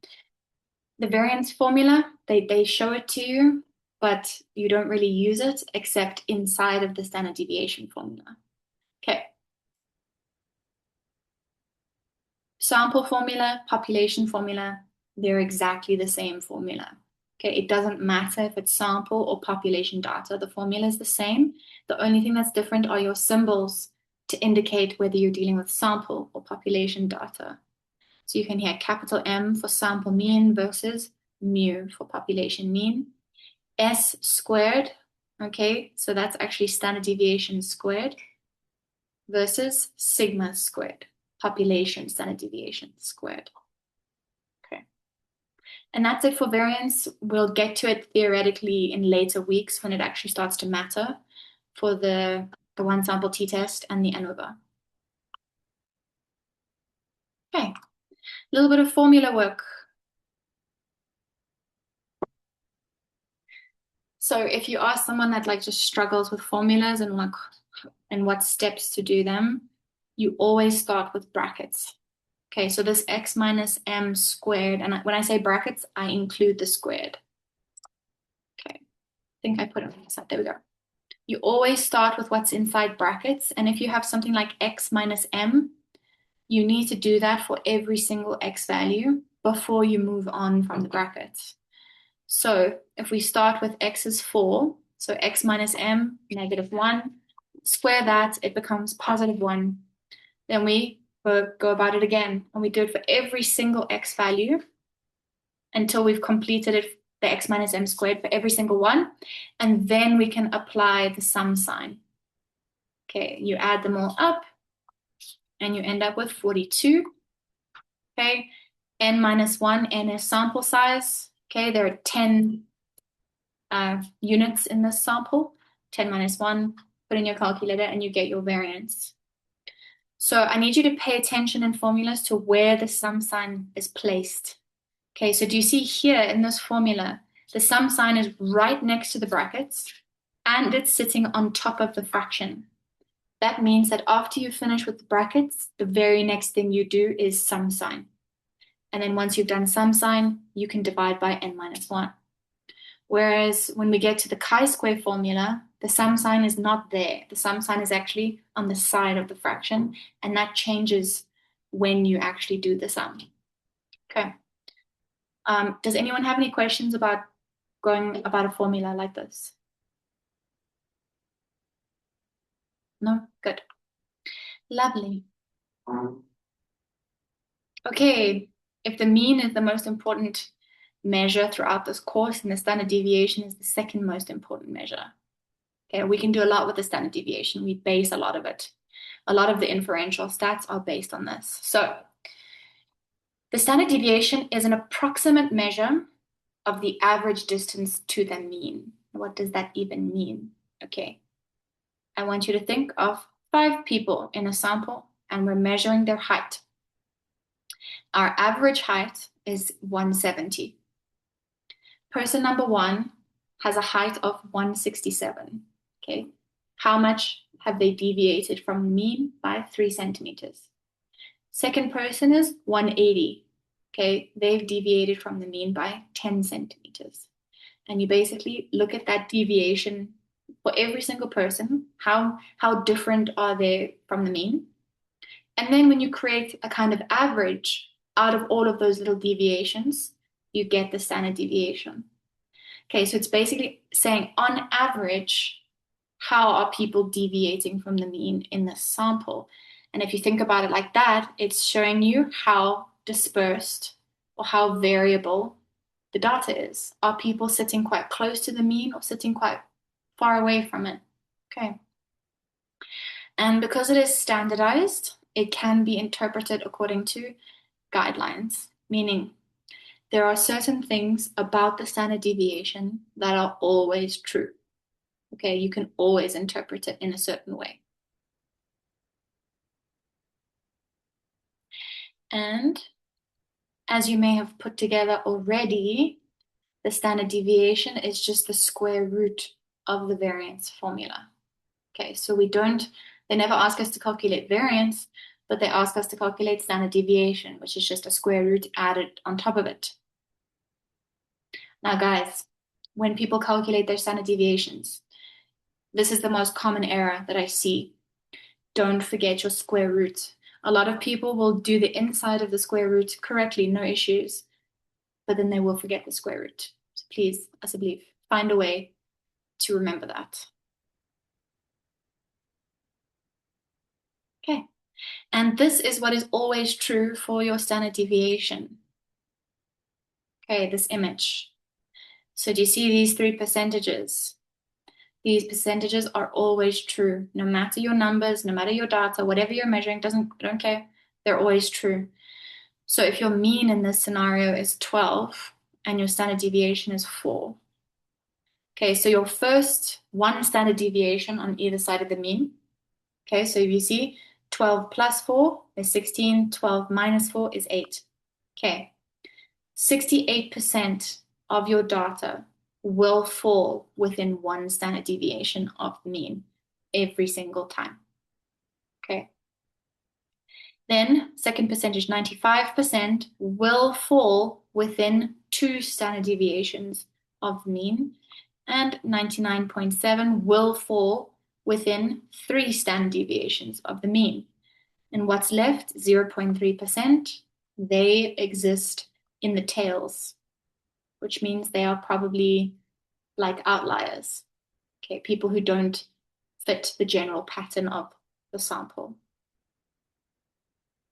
The variance formula, they show it to you, but you don't really use it except inside of the standard deviation formula. Okay. Sample formula, population formula, they're exactly the same formula. Okay, it doesn't matter if it's sample or population data. The formula is the same. The only thing that's different are your symbols to indicate whether you're dealing with sample or population data. So you can hear capital M for sample mean versus mu for population mean. S squared, okay, so that's actually standard deviation squared, versus sigma squared, population standard deviation squared. Okay. And that's it for variance. We'll get to it theoretically in later weeks when it actually starts to matter for the one sample t-test and the ANOVA. Okay, a little bit of formula work. So if you ask someone that just struggles with formulas and what steps to do them, you always start with brackets. Okay, so this x minus m squared, and when I say brackets, I include the squared. Okay, I think I put it on the side. There we go. You always start with what's inside brackets, and if you have something like x minus m, you need to do that for every single x value before you move on from the brackets. So if we start with x is 4, so x minus m, -1, square that, it becomes +1. Then we go about it again, and we do it for every single x value until we've completed it, the x minus m squared for every single one, and then we can apply the sum sign. Okay, you add them all up, and you end up with 42. Okay, n minus 1, n is sample size. Okay, there are 10 units in this sample. 10 minus 1, put in your calculator, and you get your variance. So I need you to pay attention in formulas to where the sum sign is placed. Okay, so do you see here in this formula, the sum sign is right next to the brackets, and it's sitting on top of the fraction. That means that after you finish with the brackets, the very next thing you do is sum sign. And then once you've done sum sign, you can divide by n minus 1. Whereas when we get to the chi-square formula, the sum sign is not there. The sum sign is actually on the side of the fraction, and that changes when you actually do the sum. Okay. Does anyone have any questions about going about a formula like this? No? Good. Lovely. Okay, if the mean is the most important measure throughout this course, and the standard deviation is the second most important measure. Okay, we can do a lot with the standard deviation. We base a lot of it. A lot of the inferential stats are based on this. So the standard deviation is an approximate measure of the average distance to the mean. What does that even mean? Okay, I want you to think of 5 people in a sample, and we're measuring their height. Our average height is 170. Person number 1 has a height of 167. Okay, how much have they deviated from the mean? By 3 centimeters. Second person is 180. Okay, they've deviated from the mean by 10 centimeters. And you basically look at that deviation for every single person. How different are they from the mean? And then when you create a kind of average out of all of those little deviations, you get the standard deviation. Okay, so it's basically saying on average, how are people deviating from the mean in the sample? And if you think about it like that, it's showing you how dispersed or how variable the data is. Are people sitting quite close to the mean or sitting quite far away from it? Okay. And because it is standardized, it can be interpreted according to guidelines, meaning there are certain things about the standard deviation that are always true. Okay, you can always interpret it in a certain way. And as you may have put together already, the standard deviation is just the square root of the variance formula. Okay, so they never ask us to calculate variance, but they ask us to calculate standard deviation, which is just a square root added on top of it. Now, guys, when people calculate their standard deviations, this is the most common error that I see. Don't forget your square root. A lot of people will do the inside of the square root correctly, no issues, but then they will forget the square root. So please, as a belief, find a way to remember that. Okay, and this is what is always true for your standard deviation. Okay, this image. So do you see these 3 percentages? These percentages are always true, no matter your numbers, no matter your data, whatever you're measuring, don't care, they're always true. So if your mean in this scenario is 12 and your standard deviation is 4, okay, so your first one standard deviation on either side of the mean, okay, so if you see 12 plus 4 is 16, 12 minus 4 is 8. Okay, 68% of your data will fall within 1 standard deviation of the mean every single time. Okay. Then, second percentage, 95%, will fall within 2 standard deviations of the mean, and 99.7 will fall within 3 standard deviations of the mean. And what's left, 0.3%, they exist in the tails, which means they are probably like outliers. Okay, people who don't fit the general pattern of the sample.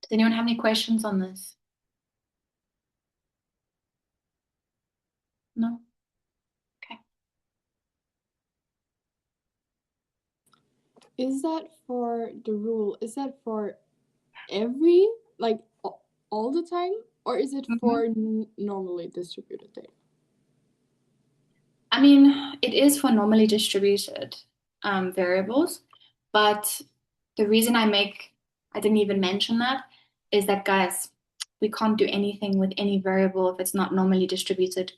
Does anyone have any questions on this? No? Okay. Is that for the rule? Is that for every, like all the time? Or is it for normally distributed data? I mean, it is for normally distributed variables, but the reason I didn't even mention that is that, guys, we can't do anything with any variable if it's not normally distributed.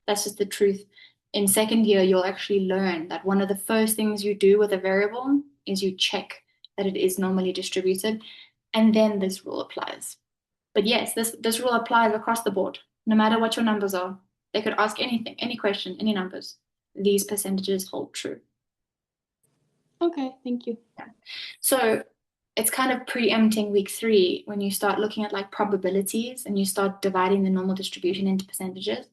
That's just the truth. In second year, you'll actually learn that one of the first things you do with a variable is you check that it is normally distributed, and then this rule applies. But yes, this rule applies across the board, no matter what your numbers are. They could ask anything, any question, any numbers. These percentages hold true. Okay, thank you. Yeah. So it's kind of preempting week 3 when you start looking at like probabilities and you start dividing the normal distribution into percentages.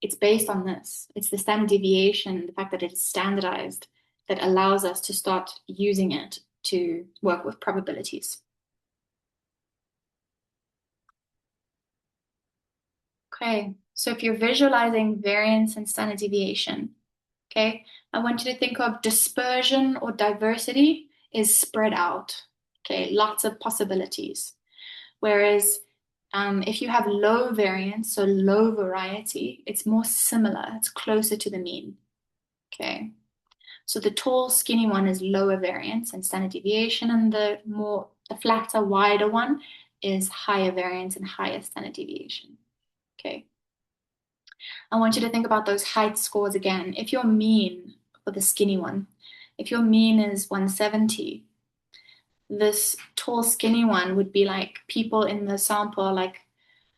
It's based on this. It's the standard deviation, the fact that it's standardized, that allows us to start using it to work with probabilities. Okay, so if you're visualizing variance and standard deviation, okay, I want you to think of dispersion or diversity is spread out, okay, lots of possibilities. Whereas if you have low variance, so low variety, it's more similar, it's closer to the mean, okay. So the tall, skinny one is lower variance and standard deviation, and the flatter, wider one is higher variance and higher standard deviation. Okay. I want you to think about those height scores again. If your mean for the skinny one, if your mean is 170, this tall, skinny one would be like people in the sample like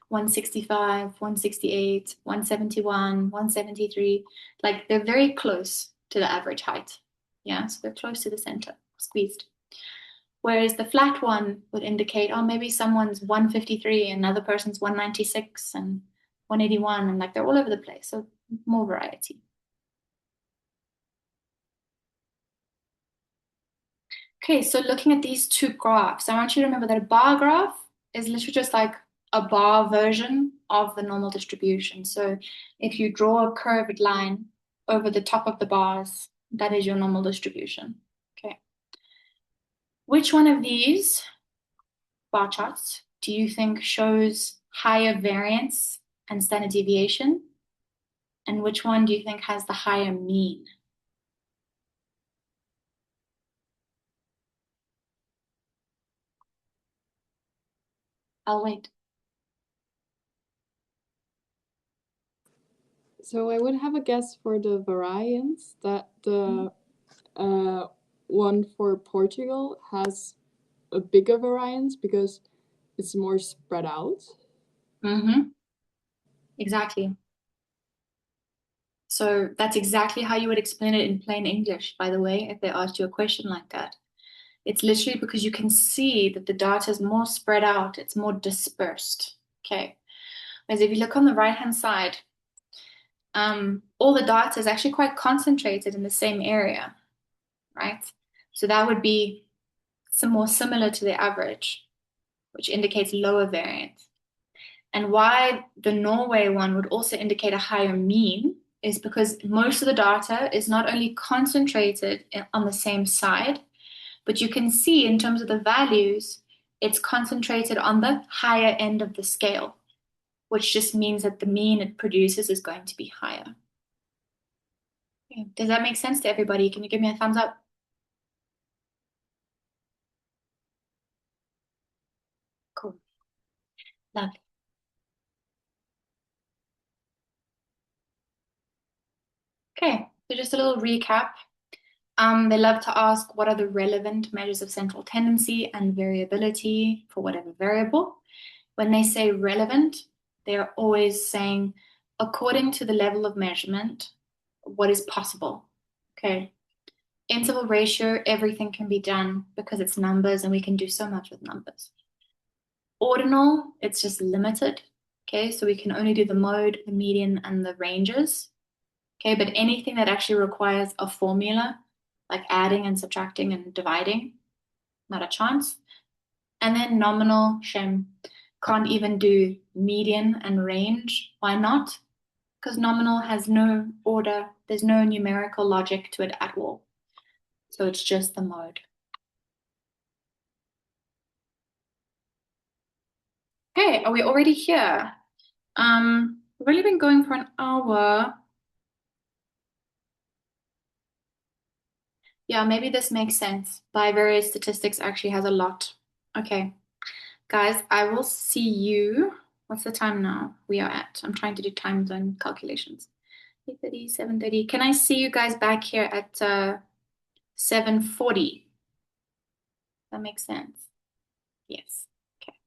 165, 168, 171, 173. Like they're very close to the average height. Yeah, so they're close to the center, squeezed. Whereas the flat one would indicate, oh, maybe someone's 153, another person's 196 and 181, and like they're all over the place. So more variety. Okay, so looking at these two graphs, I want you to remember that a bar graph is literally just like a bar version of the normal distribution. So if you draw a curved line over the top of the bars, that is your normal distribution. Okay. Which one of these bar charts do you think shows higher variance and standard deviation? And which one do you think has the higher mean? I'll wait. So I would have a guess for the variance that the one for Portugal has a bigger variance because it's more spread out. Exactly. So that's exactly how you would explain it in plain English, by the way, if they asked you a question like that. It's literally because you can see that the data is more spread out, it's more dispersed. Okay. Whereas if you look on the right-hand side, all the data is actually quite concentrated in the same area, right? So that would be some more similar to the average, which indicates lower variance. And why the Norway one would also indicate a higher mean is because most of the data is not only concentrated on the same side, but you can see in terms of the values, it's concentrated on the higher end of the scale, which just means that the mean it produces is going to be higher. Okay. Does that make sense to everybody? Can you give me a thumbs up? Cool. Lovely. Okay, so just a little recap. They love to ask what are the relevant measures of central tendency and variability for whatever variable. When they say relevant, they're always saying according to the level of measurement, what is possible. Okay. Interval ratio, everything can be done because it's numbers and we can do so much with numbers. Ordinal, it's just limited. Okay, so we can only do the mode, the median, and the ranges. Okay, but anything that actually requires a formula, like adding and subtracting and dividing, not a chance. And then nominal, shame, can't even do median and range. Why not? Because nominal has no order, there's no numerical logic to it at all. So it's just the mode. Okay, are we already here? We've only been going for an hour. Yeah, maybe this makes sense. Bivariate statistics actually has a lot. Okay, guys, I will see you. What's the time now we are at? I'm trying to do time zone calculations. 8:30, 7:30. Can I see you guys back here at 7:40? That makes sense. Yes. Okay.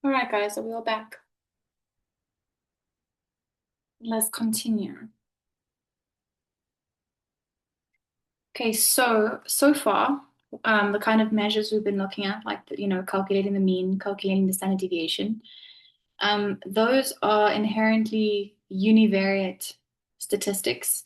All right, guys, so we're back. Let's continue. Okay, so far, the kind of measures we've been looking at, like calculating the mean, calculating the standard deviation, those are inherently univariate statistics.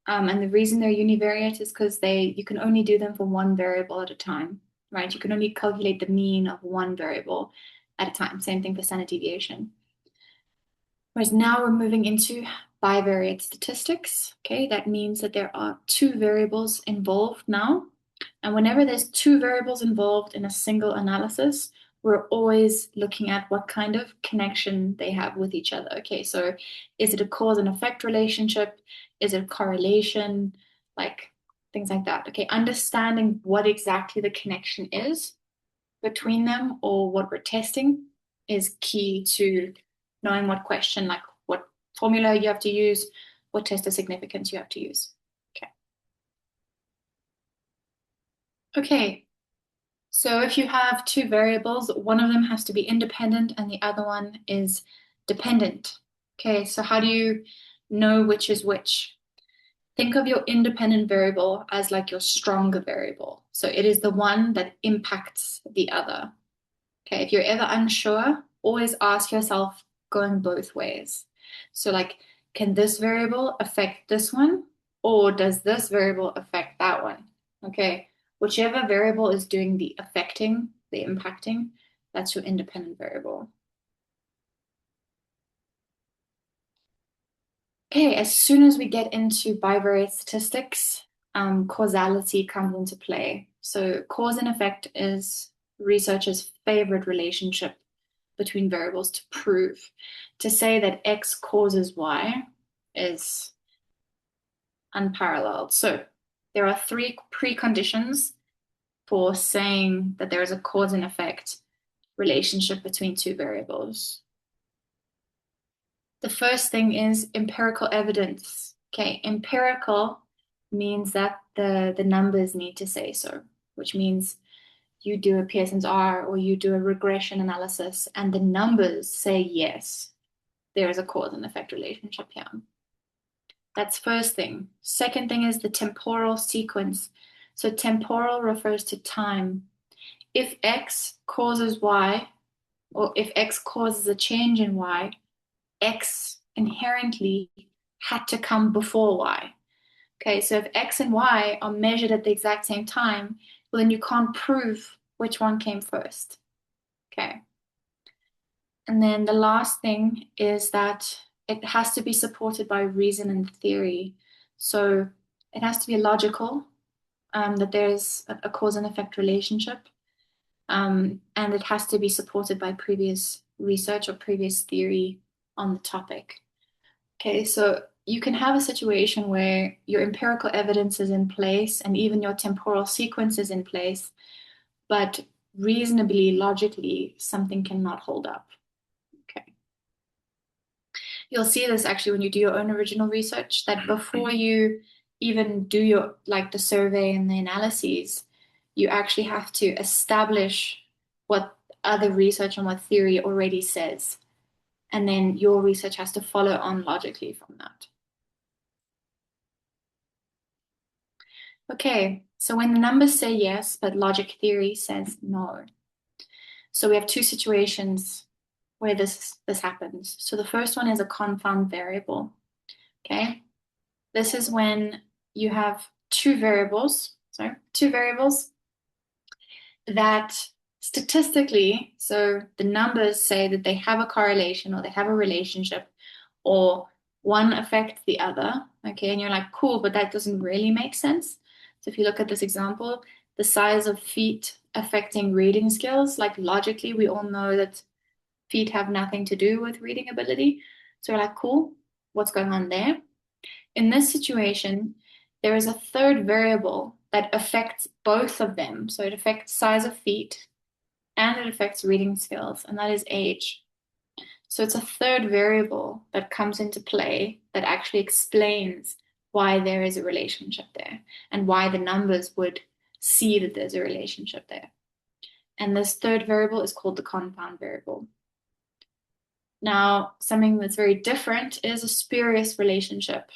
And the reason they're univariate is because you can only do them for one variable at a time, right? You can only calculate the mean of one variable at a time. Same thing for standard deviation. Whereas now we're moving into bivariate statistics. Okay, that means that there are two variables involved now. And whenever there's two variables involved in a single analysis, we're always looking at what kind of connection they have with each other. Okay, so is it a cause and effect relationship? Is it a correlation? Like things like that. Okay, understanding what exactly the connection is between them or what we're testing is key to knowing what question, like what formula you have to use, what test of significance you have to use. Okay. Okay. So if you have two variables, one of them has to be independent and the other one is dependent. Okay, so how do you know which is which? Think of your independent variable as like your stronger variable. So it is the one that impacts the other. Okay, if you're ever unsure, always ask yourself going both ways. So like, can this variable affect this one? Or does this variable affect that one? Okay, whichever variable is doing the affecting, the impacting, that's your independent variable. Okay, as soon as we get into bivariate statistics, causality comes into play. So cause and effect is researchers' favorite relationship between variables to prove. To say that X causes Y is unparalleled. So there are three preconditions for saying that there is a cause and effect relationship between two variables. The first thing is empirical evidence. Okay, empirical means that the numbers need to say so, which means you do a Pearson's R or you do a regression analysis and the numbers say yes, there is a cause and effect relationship here. That's first thing. Second thing is the temporal sequence. So temporal refers to time. If X causes Y, or if X causes a change in Y, X inherently had to come before Y. Okay, so if X and Y are measured at the exact same time, well, then you can't prove which one came first. Okay. And then the last thing is that it has to be supported by reason and theory. So it has to be logical, that there's a cause and effect relationship, and it has to be supported by previous research or previous theory on the topic. Okay, so you can have a situation where your empirical evidence is in place and even your temporal sequence is in place, but reasonably, logically, something cannot hold up. Okay. You'll see this actually when you do your own original research, that before you even do your like the survey and the analyses, you actually have to establish what other research and what theory already says. And then your research has to follow on logically from that. Okay, so when the numbers say yes, but logic theory says no. So we have two situations where this happens. So the first one is a confound variable. Okay, this is when you have two variables that statistically, so the numbers say that they have a correlation or they have a relationship or one affects the other. Okay, and you're like, cool, but that doesn't really make sense. So if you look at this example, the size of feet affecting reading skills, like logically, we all know that feet have nothing to do with reading ability. So we're like, cool, what's going on there? In this situation, there is a third variable that affects both of them. So it affects size of feet and it affects reading skills, and that is age. So it's a third variable that comes into play that actually explains why there is a relationship there and why the numbers would see that there's a relationship there. And this third variable is called the confound variable. Now, something that's very different is a spurious relationship.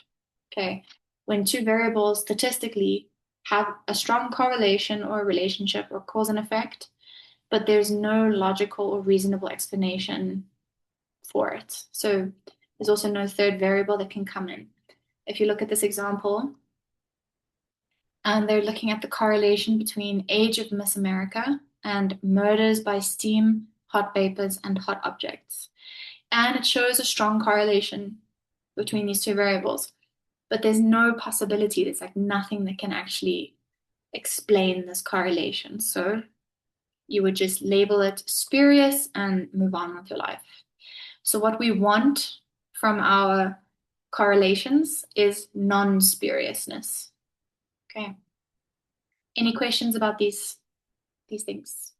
Okay. When two variables statistically have a strong correlation or relationship or cause and effect, but there's no logical or reasonable explanation for it. So there's also no third variable that can come in. If you look at this example, and they're looking at the correlation between age of Miss America and murders by steam, hot vapors, and hot objects. And it shows a strong correlation between these two variables. But there's no possibility, there's like nothing that can actually explain this correlation. So you would just label it spurious and move on with your life. So what we want from our correlations is non-spuriousness. Okay. Any questions about these things?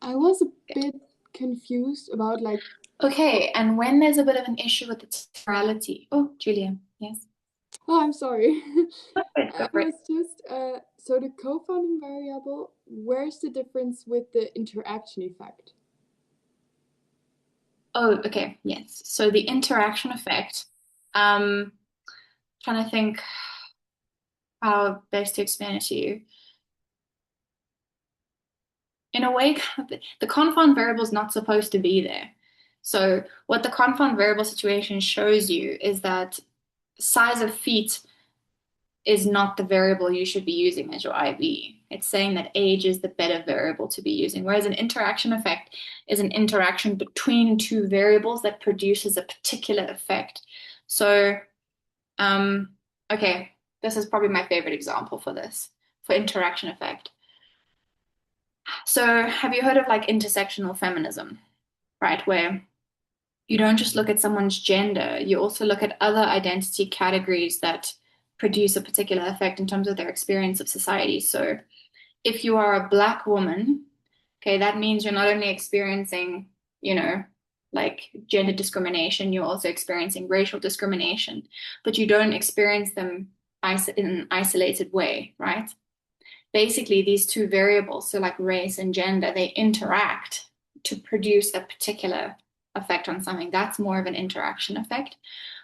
I was a bit confused about like. Okay, and when there's a bit of an issue with the temporality. Oh, Julia, yes. Oh, I'm sorry. Go for it. was just so the confounding variable, where's the difference with the interaction effect? Oh, okay, yes. So the interaction effect, trying to think how best to explain it to you. In a way, the confound variable is not supposed to be there. So what the confound variable situation shows you is that size of feet is not the variable you should be using as your IV. It's saying that age is the better variable to be using, whereas an interaction effect is an interaction between two variables that produces a particular effect. So, okay, this is probably my favorite example for this, for interaction effect. So, have you heard of like intersectional feminism, right? Where you don't just look at someone's gender, you also look at other identity categories that produce a particular effect in terms of their experience of society. So if you are a Black woman, okay, that means you're not only experiencing, like gender discrimination, you're also experiencing racial discrimination, but you don't experience them in an isolated way, right? Basically, these two variables, so like race and gender, they interact to produce a particular effect on something. That's more of an interaction effect,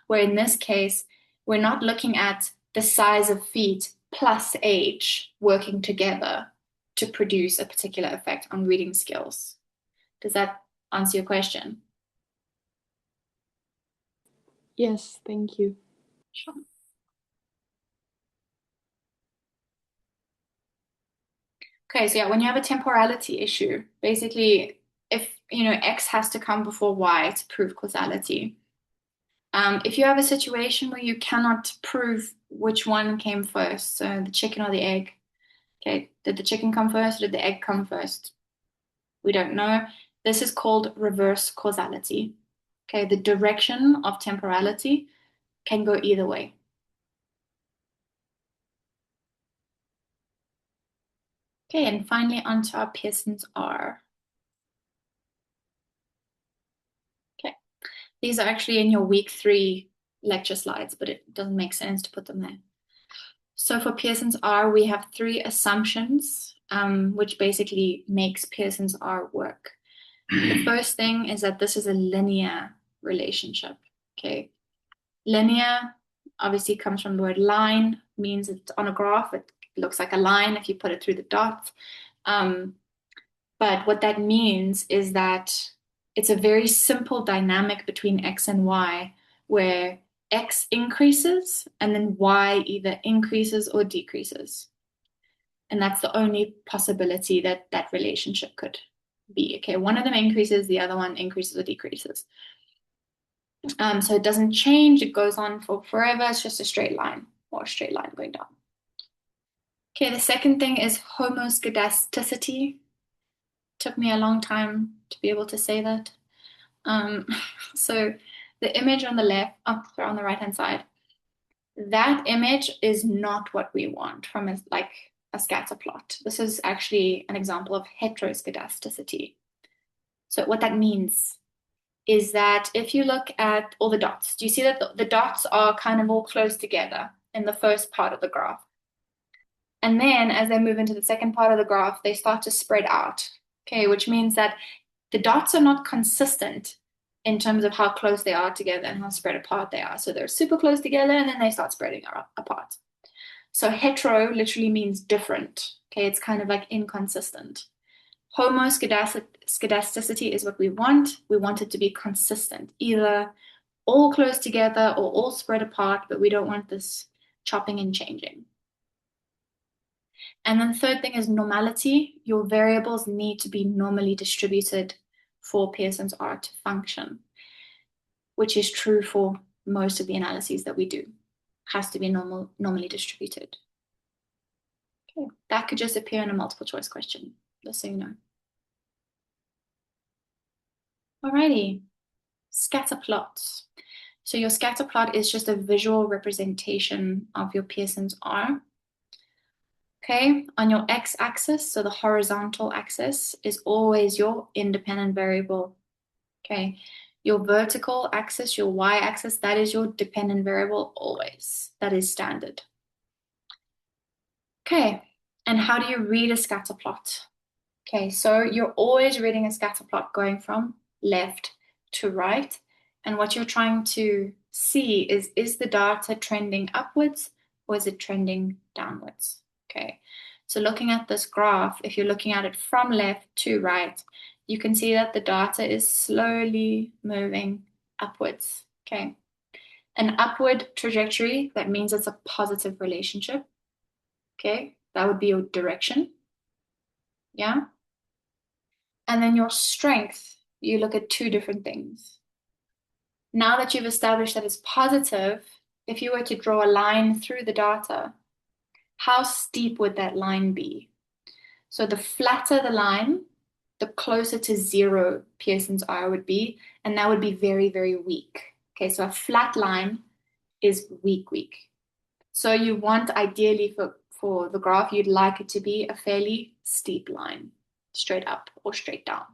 where in this case, we're not looking at the size of feet plus age working together to produce a particular effect on reading skills. Does that answer your question? Yes, thank you. Sure. Okay, so yeah, when you have a temporality issue, basically, if X has to come before Y to prove causality. If you have a situation where you cannot prove which one came first, so the chicken or the egg, okay, did the chicken come first or did the egg come first? We don't know. This is called reverse causality. Okay, the direction of temporality can go either way. Okay, and finally onto our Pearson's R. Okay, these are actually in your week 3 lecture slides, but it doesn't make sense to put them there. So for Pearson's R, we have 3 assumptions, which basically makes Pearson's R work. The first thing is that this is a linear relationship, okay? Linear obviously comes from the word line, means it's on a graph, it looks like a line if you put it through the dots. But what that means is that it's a very simple dynamic between X and Y, where X increases and then Y either increases or decreases. And that's the only possibility that that relationship could be. Okay, one of them increases, the other one increases or decreases. So it doesn't change, it goes on for forever, it's just a straight line or a straight line going down. Okay, the second thing is homoscedasticity. Took me a long time to be able to say that. So the image on the left, on the right hand side, that image is not what we want from a scatter plot. This is actually an example of heteroscedasticity. So what that means is that if you look at all the dots, do you see that the dots are kind of all close together in the first part of the graph? And then as they move into the second part of the graph, they start to spread out, okay, which means that the dots are not consistent in terms of how close they are together and how spread apart they are. So they're super close together and then they start spreading apart. So hetero literally means different. Okay, it's kind of like inconsistent. Homoscedasticity is what we want. We want it to be consistent, either all close together or all spread apart, but we don't want this chopping and changing. And then the third thing is normality. Your variables need to be normally distributed for Pearson's R to function, which is true for most of the analyses that we do. Has to be normally distributed. Okay, that could just appear in a multiple choice question, just so you know. Alrighty, scatter plots. So your scatter plot is just a visual representation of your Pearson's R. Okay, on your x-axis, so the horizontal axis is always your independent variable. Okay, your vertical axis, your y-axis, that is your dependent variable always. That is standard. Okay, and how do you read a scatter plot? Okay, so you're always reading a scatter plot going from left to right. And what you're trying to see is the data trending upwards or is it trending downwards? Okay, so looking at this graph, if you're looking at it from left to right, you can see that the data is slowly moving upwards. Okay, an upward trajectory, that means it's a positive relationship. Okay, that would be your direction. Yeah. And then your strength, you look at two different things. Now that you've established that it's positive, if you were to draw a line through the data, how steep would that line be? So the flatter the line, the closer to zero Pearson's R would be, and that would be very, very weak. Okay, so a flat line is weak. So you want, ideally for the graph, you'd like it to be a fairly steep line, straight up or straight down.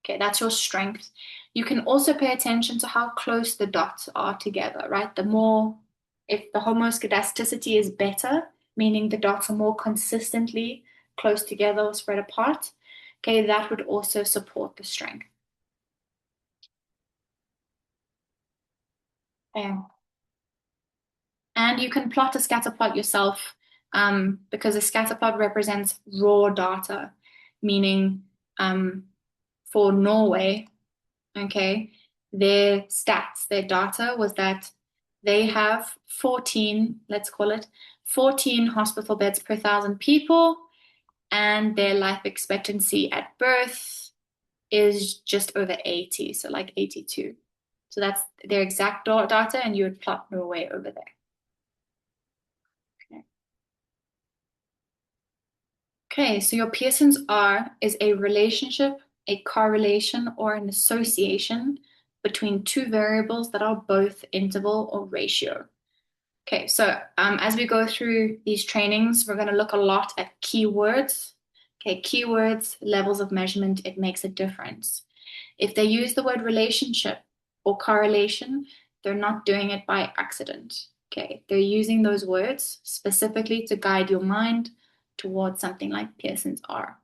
Okay, that's your strength. You can also pay attention to how close the dots are together, right? If the homoscedasticity is better, meaning the dots are more consistently close together or spread apart, okay, that would also support the strength. Yeah. And you can plot a scatter plot yourself because a scatter plot represents raw data, meaning for Norway, okay, their stats, their data was that they have 14, let's call it, 14 hospital beds per 1,000 people, and their life expectancy at birth is just over 80, so like 82. So that's their exact data, and you would plot Norway over there. Okay, so your Pearson's R is a relationship, a correlation, or an association between two variables that are both interval or ratio. Okay, so as we go through these trainings, we're going to look a lot at keywords. Okay, keywords, levels of measurement, it makes a difference. If they use the word relationship or correlation, they're not doing it by accident. Okay, they're using those words specifically to guide your mind towards something like Pearson's R.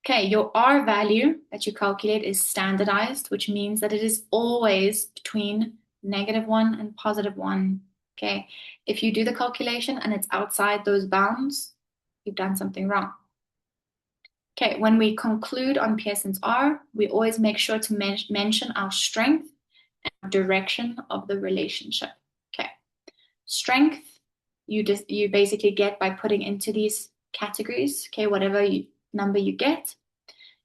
Okay, your R value that you calculate is standardized, which means that it is always between -1 and +1. Okay, if you do the calculation and it's outside those bounds, you've done something wrong. Okay, when we conclude on Pearson's R, we always make sure to mention our strength and direction of the relationship. Okay, strength you basically get by putting into these categories, okay, whatever number you get,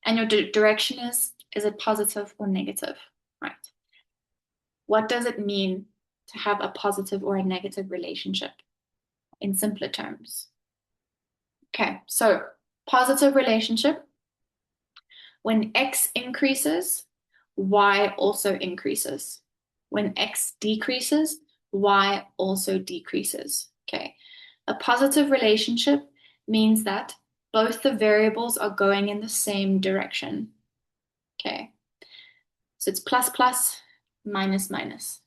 and your direction is it positive or negative, right? What does it mean to have a positive or a negative relationship in simpler terms? Okay, so positive relationship, when X increases, Y also increases. When X decreases, Y also decreases. Okay, a positive relationship means that both the variables are going in the same direction. Okay, so it's plus plus, minus minus.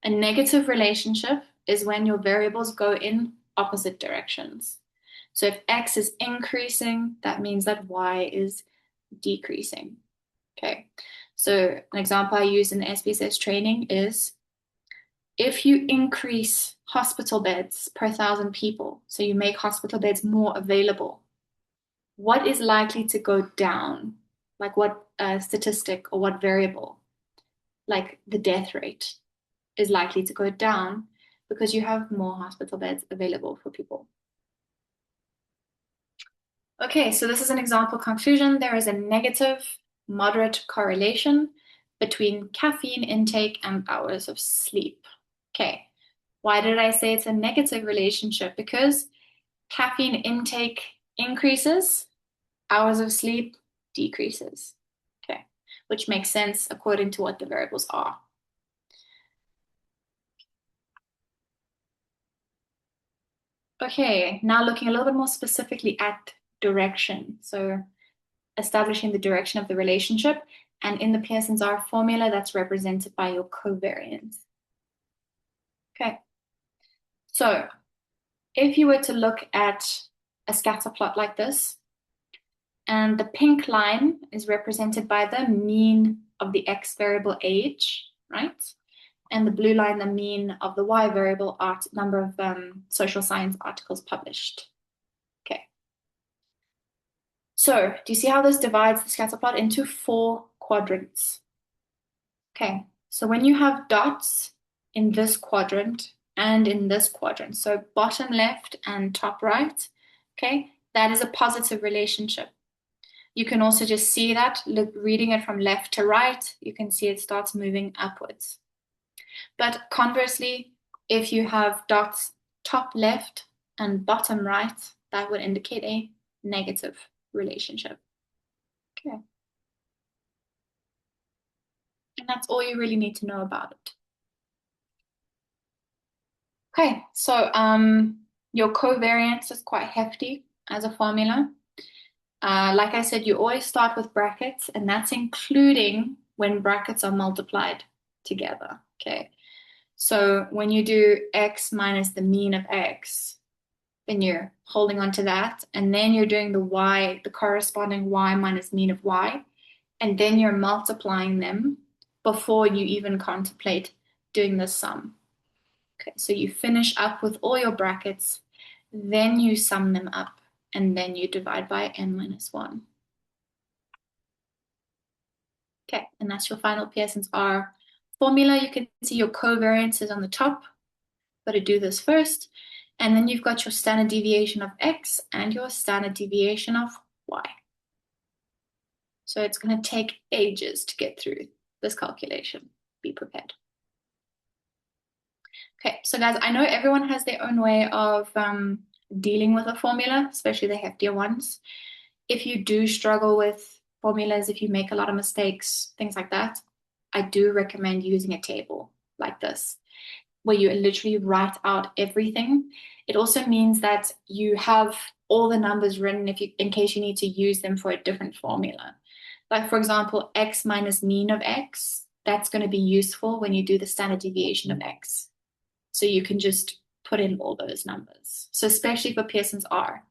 A negative relationship is when your variables go in opposite directions. So if X is increasing, that means that Y is decreasing. Okay, so an example I use in the SPSS training is if you increase hospital beds per 1,000 people, so you make hospital beds more available, what is likely to go down? Like what statistic or what variable? Like the death rate is likely to go down because you have more hospital beds available for people. Okay, so this is an example conclusion. There is a negative moderate correlation between caffeine intake and hours of sleep. Okay, why did I say it's a negative relationship? Because caffeine intake increases, hours of sleep decreases. Okay, which makes sense according to what the variables are. Okay, now looking a little bit more specifically at direction. So establishing the direction of the relationship, and in the Pearson's R formula, that's represented by your covariance. Okay, so if you were to look at a scatter plot like this, and the pink line is represented by the mean of the X variable age, right? And the blue line, the mean of the Y variable number of social science articles published. Okay. So do you see how this divides the scatter plot into 4 quadrants? Okay, so when you have dots in this quadrant and in this quadrant, so bottom left and top right, okay, that is a positive relationship. You can also just see that, reading it from left to right, you can see it starts moving upwards. But conversely, if you have dots top left and bottom right, that would indicate a negative relationship. Okay. And that's all you really need to know about it. Okay, so your covariance is quite hefty as a formula. Like I said, you always start with brackets, and that's including when brackets are multiplied together. Okay, so when you do x minus the mean of x, then you're holding on to that, and then you're doing the y, the corresponding y minus mean of y, and then you're multiplying them before you even contemplate doing the sum. Okay, so you finish up with all your brackets, then you sum them up, and then you divide by n minus 1. Okay, and that's your final Pearson's R formula. You can see your covariances on the top. Got to do this first. And then you've got your standard deviation of x and your standard deviation of y. So it's going to take ages to get through this calculation. Be prepared. Okay, so guys, I know everyone has their own way of dealing with a formula, especially the heftier ones. If you do struggle with formulas, if you make a lot of mistakes, things like that, I do recommend using a table like this, where you literally write out everything. It also means that you have all the numbers written in case you need to use them for a different formula. Like for example, x minus mean of x, that's going to be useful when you do the standard deviation of x. So you can just put in all those numbers. So especially for Pearson's R,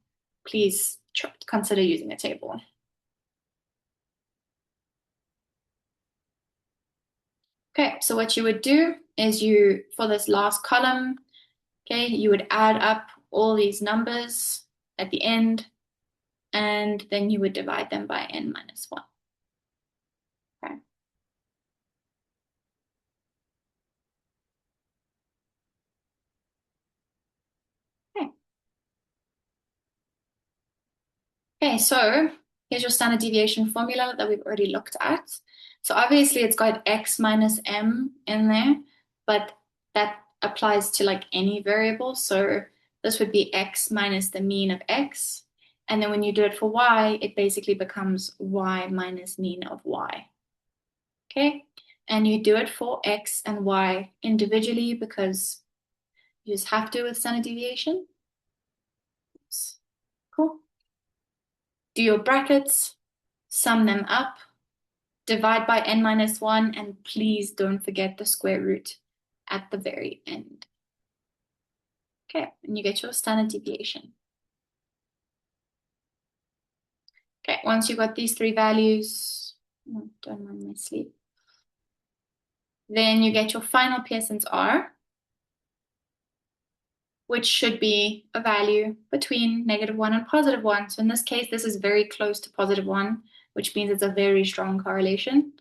please consider using a table. Okay, so what you would do is for this last column, okay, you would add up all these numbers at the end, and then you would divide them by n minus 1. Okay. Okay. Okay, so here's your standard deviation formula that we've already looked at. So obviously it's got x minus m in there, but that applies to like any variable. So this would be x minus the mean of x. And then when you do it for y, it basically becomes y minus mean of y. Okay, and you do it for x and y individually because you just have to with standard deviation. Oops. Cool. Do your brackets, sum them up, divide by n minus 1, and please don't forget the square root at the very end. Okay, and you get your standard deviation. Okay, once you've got these three values, oh, don't mind my sleep. Then you get your final Pearson's R, which should be a value between -1 and +1. So in this case, this is very close to +1, which means it's a very strong correlation.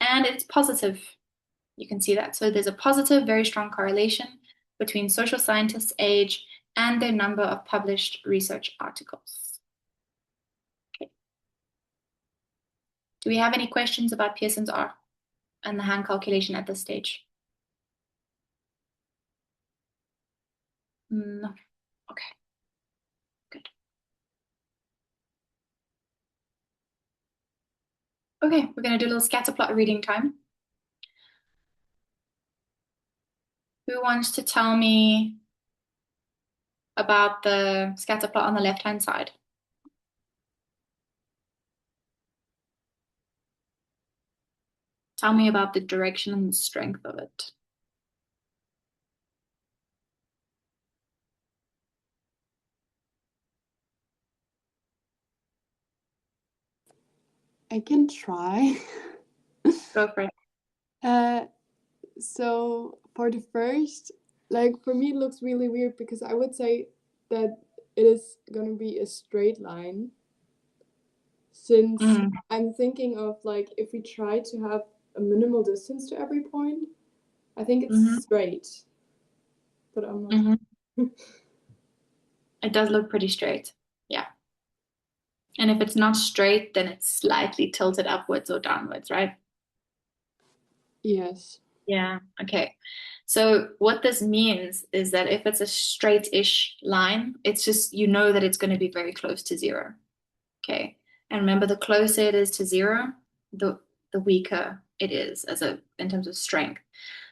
And it's positive. You can see that. So there's a positive, very strong correlation between social scientists' age and their number of published research articles. Okay. Do we have any questions about Pearson's R and the hand calculation at this stage? No. Okay, good. Okay, we're going to do a little scatter plot reading time. Who wants to tell me about the scatter plot on the left-hand side? Tell me about the direction and the strength of it. I can try. Go for it. So for the first, like for me, it looks really weird because I would say that it is gonna be a straight line. Since I'm thinking of like if we try to have a minimal distance to every point, I think it's straight. But I'm not. It does look pretty straight. Yeah. And if it's not straight, then it's slightly tilted upwards or downwards, right? Yes. Yeah. Okay. So what this means is that if it's a straight-ish line, it's just, you know that it's going to be very close to zero. Okay. And remember, the closer it is to zero, the weaker it is in terms of strength.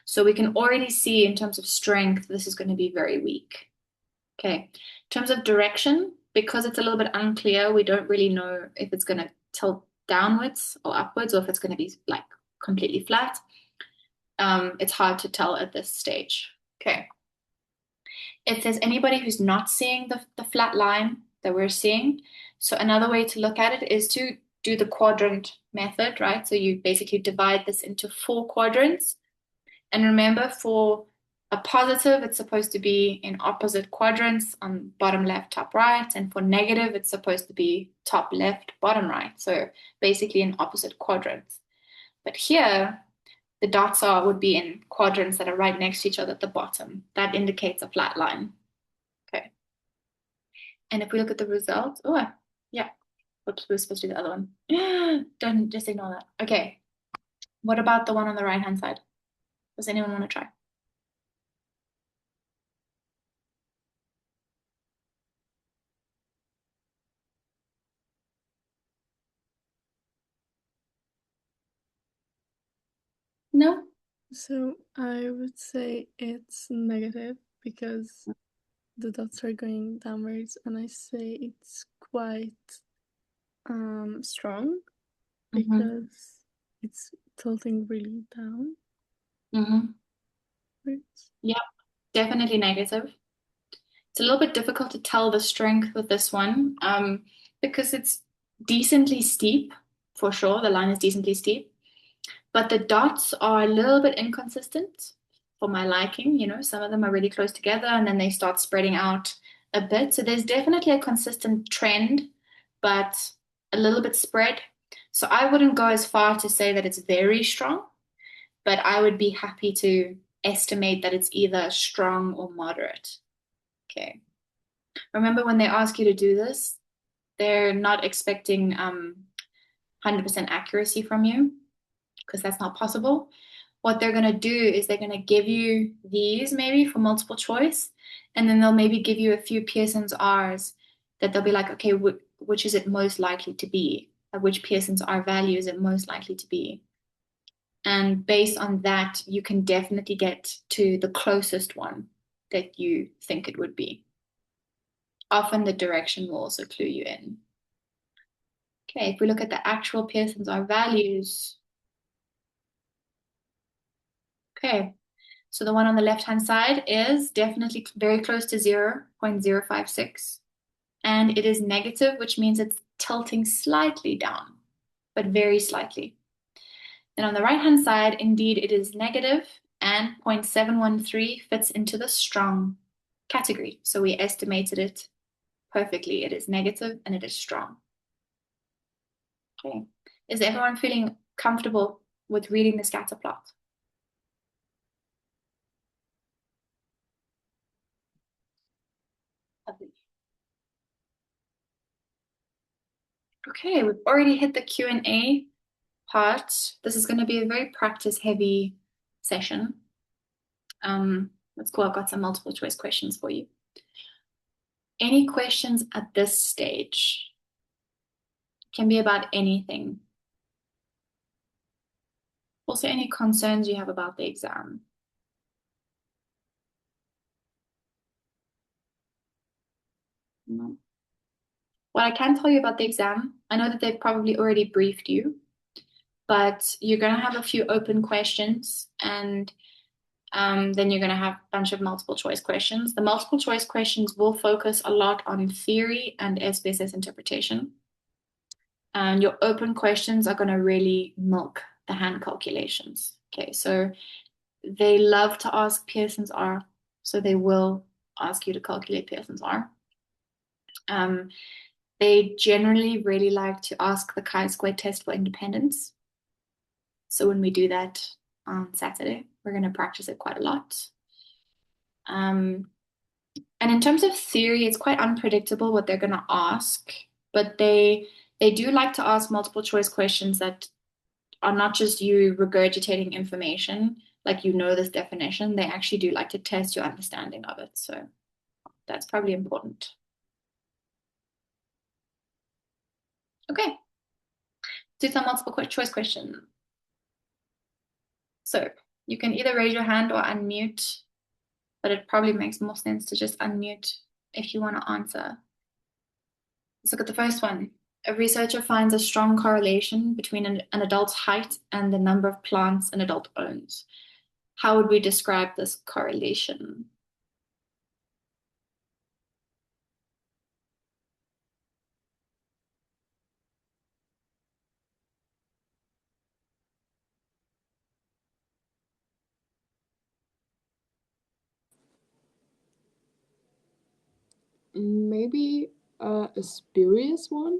So we can already see in terms of strength, this is going to be very weak. Okay. In terms of direction, because it's a little bit unclear, we don't really know if it's going to tilt downwards or upwards, or if it's going to be like completely flat. It's hard to tell at this stage. Okay. If there's anybody who's not seeing the flat line that we're seeing, so another way to look at it is to do the quadrant method, right? So you basically divide this into 4 quadrants. And remember, for a positive, it's supposed to be in opposite quadrants on bottom left, top right. And for negative, it's supposed to be top left, bottom right. So basically in opposite quadrants. But here, the dots would be in quadrants that are right next to each other at the bottom. That indicates a flat line. Okay. And if we look at the result, yeah. Oops, we were supposed to do the other one. Don't just ignore that. Okay. What about the one on the right-hand side? Does anyone want to try? No? So I would say it's negative because the dots are going downwards, and I say it's quite strong because it's tilting really down. Right? Yeah, definitely negative. It's a little bit difficult to tell the strength with this one because it's decently steep, for sure. The line is decently steep, but the dots are a little bit inconsistent for my liking. You know, some of them are really close together and then they start spreading out a bit. So there's definitely a consistent trend, but a little bit spread. So I wouldn't go as far to say that it's very strong, but I would be happy to estimate that it's either strong or moderate. Okay. Remember, when they ask you to do this, they're not expecting 100% accuracy from you because that's not possible. What they're going to do is they're going to give you these maybe for multiple choice, and then they'll maybe give you a few Pearson's R's that they'll be like, okay, which is it most likely to be? Which Pearson's R value is it most likely to be? And based on that, you can definitely get to the closest one that you think it would be. Often the direction will also clue you in. Okay, if we look at the actual Pearson's R values. Okay, so the one on the left-hand side is definitely very close to 0.056. And it is negative, which means it's tilting slightly down, but very slightly. Then on the right-hand side, indeed, it is negative, and 0.713 fits into the strong category. So we estimated it perfectly. It is negative and it is strong. Okay. Is everyone feeling comfortable with reading the scatter plot? Lovely. Okay, we've already hit the Q&A part. This is going to be a very practice-heavy session. Let's go. I've got some multiple choice questions for you. Any questions at this stage? Can be about anything. Also, any concerns you have about the exam? No. What I can tell you about the exam, I know that they've probably already briefed you, but you're going to have a few open questions, and then you're going to have a bunch of multiple choice questions. The multiple choice questions will focus a lot on theory and SPSS interpretation. And your open questions are going to really milk the hand calculations. Okay, so they love to ask Pearson's R, so they will ask you to calculate Pearson's R. They generally really like to ask the chi-square test for independence. So when we do that on Saturday, we're going to practice it quite a lot. And in terms of theory, it's quite unpredictable what they're going to ask, but they do like to ask multiple choice questions that are not just you regurgitating information, like you know this definition. They actually do like to test your understanding of it. So that's probably important. Okay. Do some multiple choice questions. So you can either raise your hand or unmute, but it probably makes more sense to just unmute if you want to answer. Let's look at the first one. A researcher finds a strong correlation between an adult's height and the number of plants an adult owns. How would we describe this correlation? Maybe a spurious one?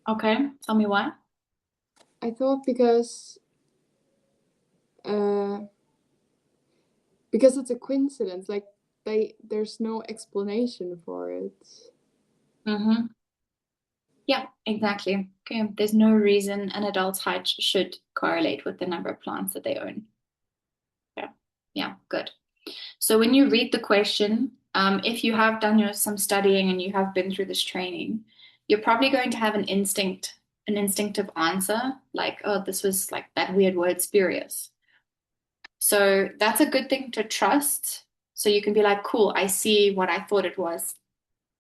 Okay, tell me why. I thought because it's a coincidence. Like there's no explanation for it. Mm-hmm. Yeah, exactly. Okay, there's no reason an adult's height should correlate with the number of plants that they own. Yeah, good. So when you read the question, if you have done some studying and you have been through this training, you're probably going to have an instinctive answer, like, oh, this was like that weird word, spurious. So that's a good thing to trust. So you can be like, cool, I see what I thought it was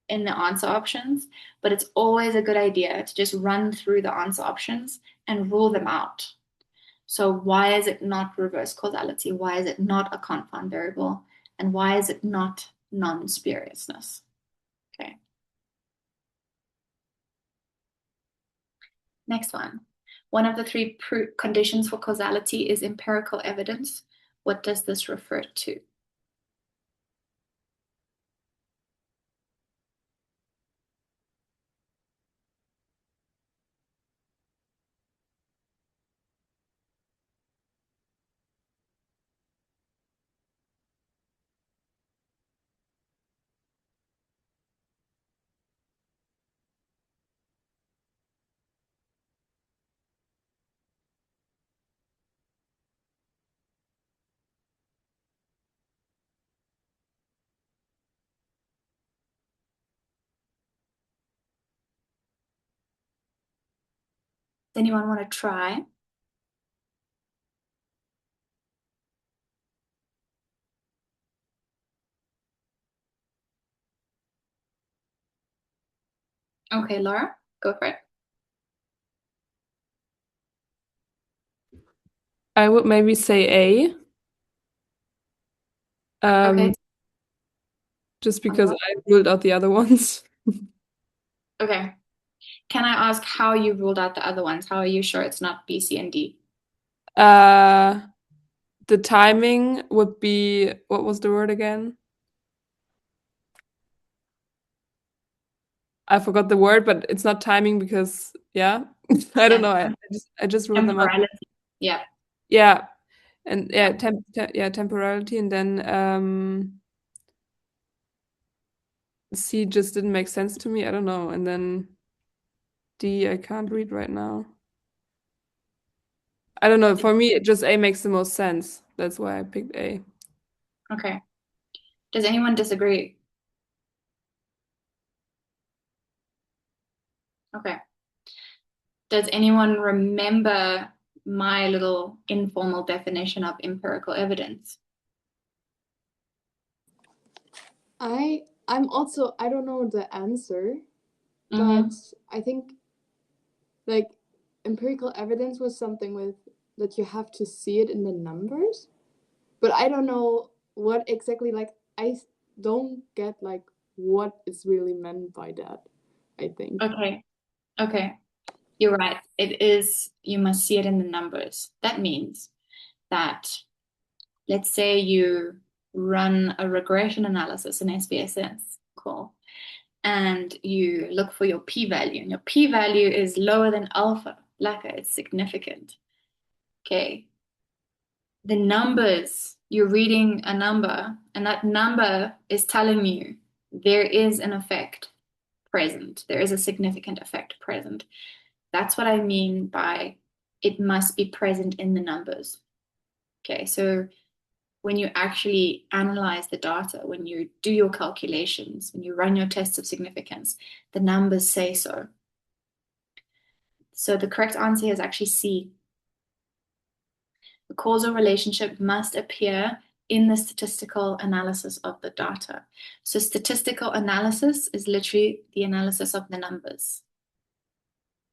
in the answer options, but it's always a good idea to just run through the answer options and rule them out. So why is it not reverse causality? Why is it not a confound variable? And why is it not non-spuriousness? Okay. Next one. One of the three conditions for causality is empirical evidence. What does this refer to? Does anyone want to try? Okay, Laura, go for it. I would maybe say A. Okay. Just because I ruled out the other ones. Okay. can I ask how you ruled out the other ones? How are you sure it's not B, C, and D? The timing would be, what was the word again? I forgot the word, but it's not timing because, yeah, I don't know. I just wrote them up. Temporality. Yeah. Yeah, and yeah, temporality, and then C just didn't make sense to me. I don't know, and then D I can't read right now. I don't know. For me, just A makes the most sense. That's why I picked A. Okay. Does anyone disagree? Okay. Does anyone remember my little informal definition of empirical evidence? I'm also, I don't know the answer, Mm-hmm. but I think like empirical evidence was something with that you have to see it in the numbers, but I don't know what exactly, like I don't get like what is really meant by that, I think. Okay. You're right. It is, you must see it in the numbers. That means that, let's say you run a regression analysis in SPSS, cool, and you look for your p-value, and your p-value is lower than alpha, Laka, it's significant. Okay. The numbers, you're reading a number, and that number is telling you there is an effect present. There is a significant effect present. That's what I mean by it must be present in the numbers. Okay, so when you actually analyze the data, when you do your calculations, when you run your tests of significance, the numbers say so. So the correct answer is actually C. The causal relationship must appear in the statistical analysis of the data. So statistical analysis is literally the analysis of the numbers.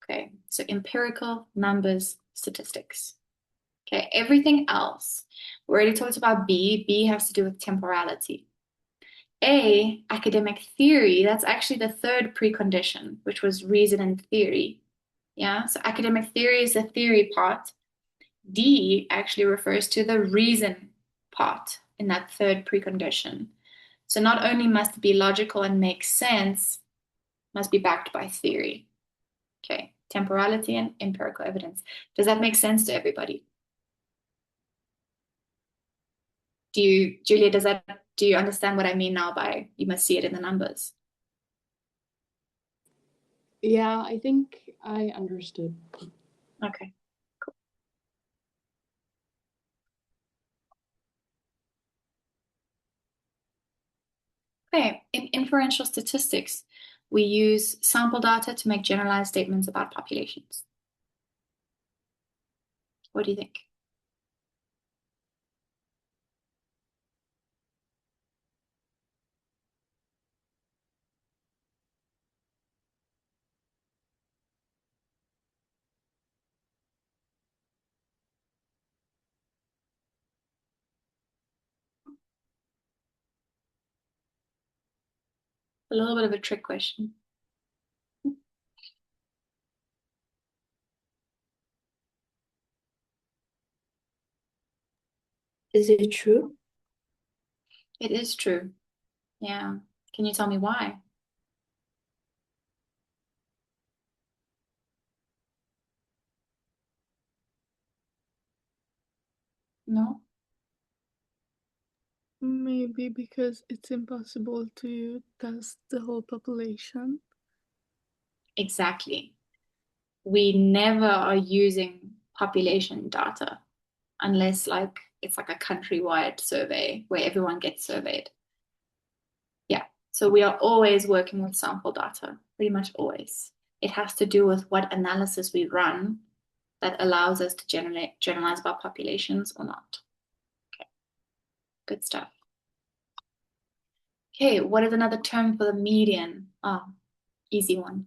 Okay, so empirical numbers, statistics. Okay, everything else, we already talked about B. B has to do with temporality. A, academic theory, that's actually the third precondition, which was reason and theory. Yeah, so academic theory is the theory part. D actually refers to the reason part in that third precondition. So not only must it be logical and make sense, must be backed by theory. Okay, temporality and empirical evidence. Does that make sense to everybody? Julia, do you understand what I mean now by you must see it in the numbers? Yeah, I think I understood. Okay, cool. Okay, in inferential statistics, we use sample data to make generalized statements about populations. What do you think? A little bit of a trick question. Is it true? It is true. Yeah. Can you tell me why? No? Maybe because it's impossible to test the whole population. Exactly. We never are using population data unless it's like a countrywide survey where everyone gets surveyed. Yeah. So we are always working with sample data, pretty much always. It has to do with what analysis we run that allows us to generalize about populations or not. Okay. Good stuff. Okay, what is another term for the median? Oh, easy one.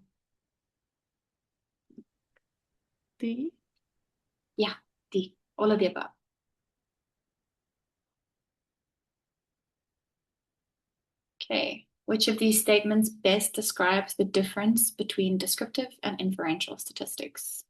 D? Yeah, D. All of the above. Okay, Which of these statements best describes the difference between descriptive and inferential statistics?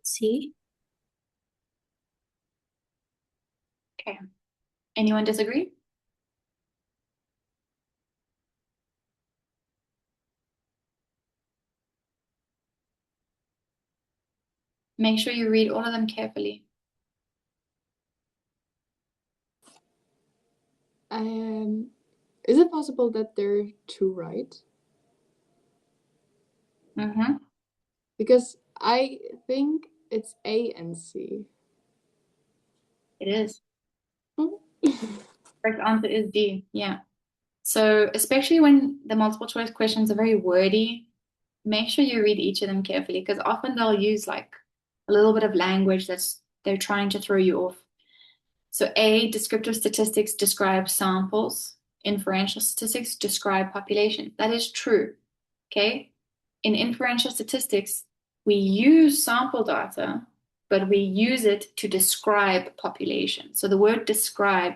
C. Okay. Anyone disagree? Make sure you read all of them carefully. Is it possible that there are two right? Mm-hmm. Because I think it's A and C. It is. Oh. Correct answer is D. Yeah. So especially when the multiple choice questions are very wordy, make sure you read each of them carefully because often they'll use like a little bit of language they're trying to throw you off. So A, descriptive statistics describe samples. Inferential statistics describe population. That is true. Okay. In inferential statistics, we use sample data, but we use it to describe population. So the word describe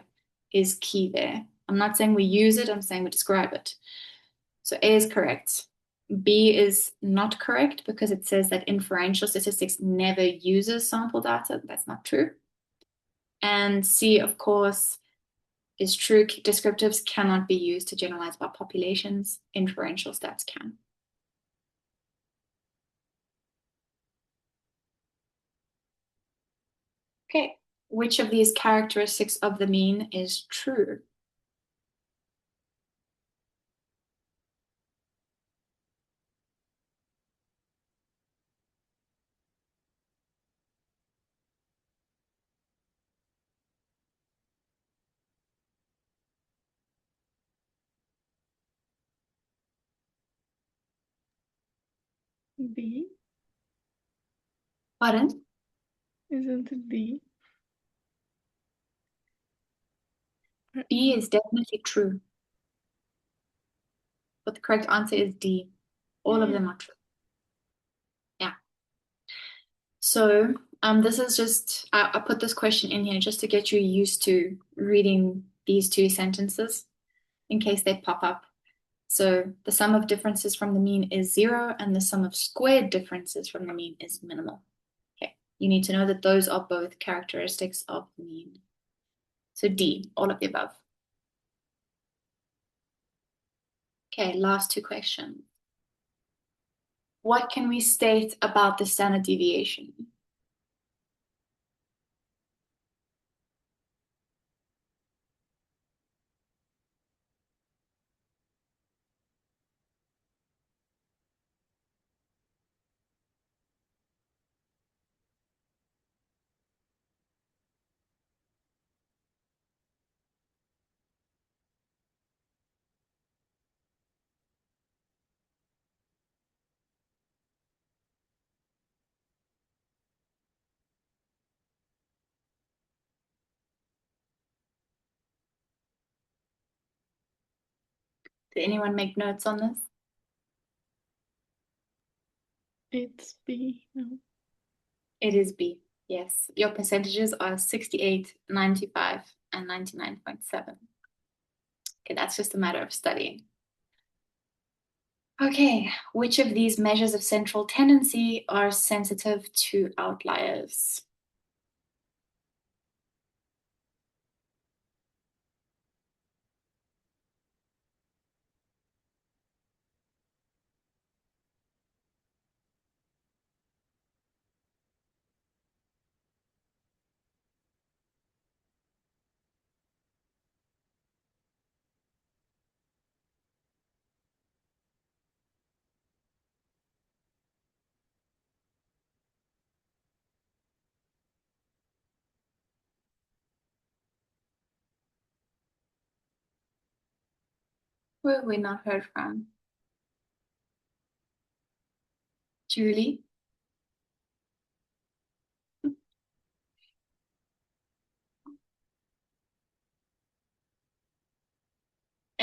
is key there. I'm not saying we use it, I'm saying we describe it. So A is correct. B is not correct because it says that inferential statistics never uses sample data. That's not true. And C, of course, is true. Descriptives cannot be used to generalize about populations. Inferential stats can. Okay, which of these characteristics of the mean is true? B. Pardon? Isn't it D? B is definitely true. But the correct answer is D. All of them are true. Yeah. So this is just, I put this question in here just to get you used to reading these two sentences in case they pop up. So the sum of differences from the mean is 0 and the sum of squared differences from the mean is minimal. Okay, you need to know that those are both characteristics of the mean. So D, all of the above. Okay, last two questions. What can we state about the standard deviation? Did anyone make notes on this? It's B. No. It is B. Yes, your percentages are 68, 95, and 99.7. Okay, that's just a matter of studying. Okay, which of these measures of central tendency are sensitive to outliers? Who have we not heard from? Julie?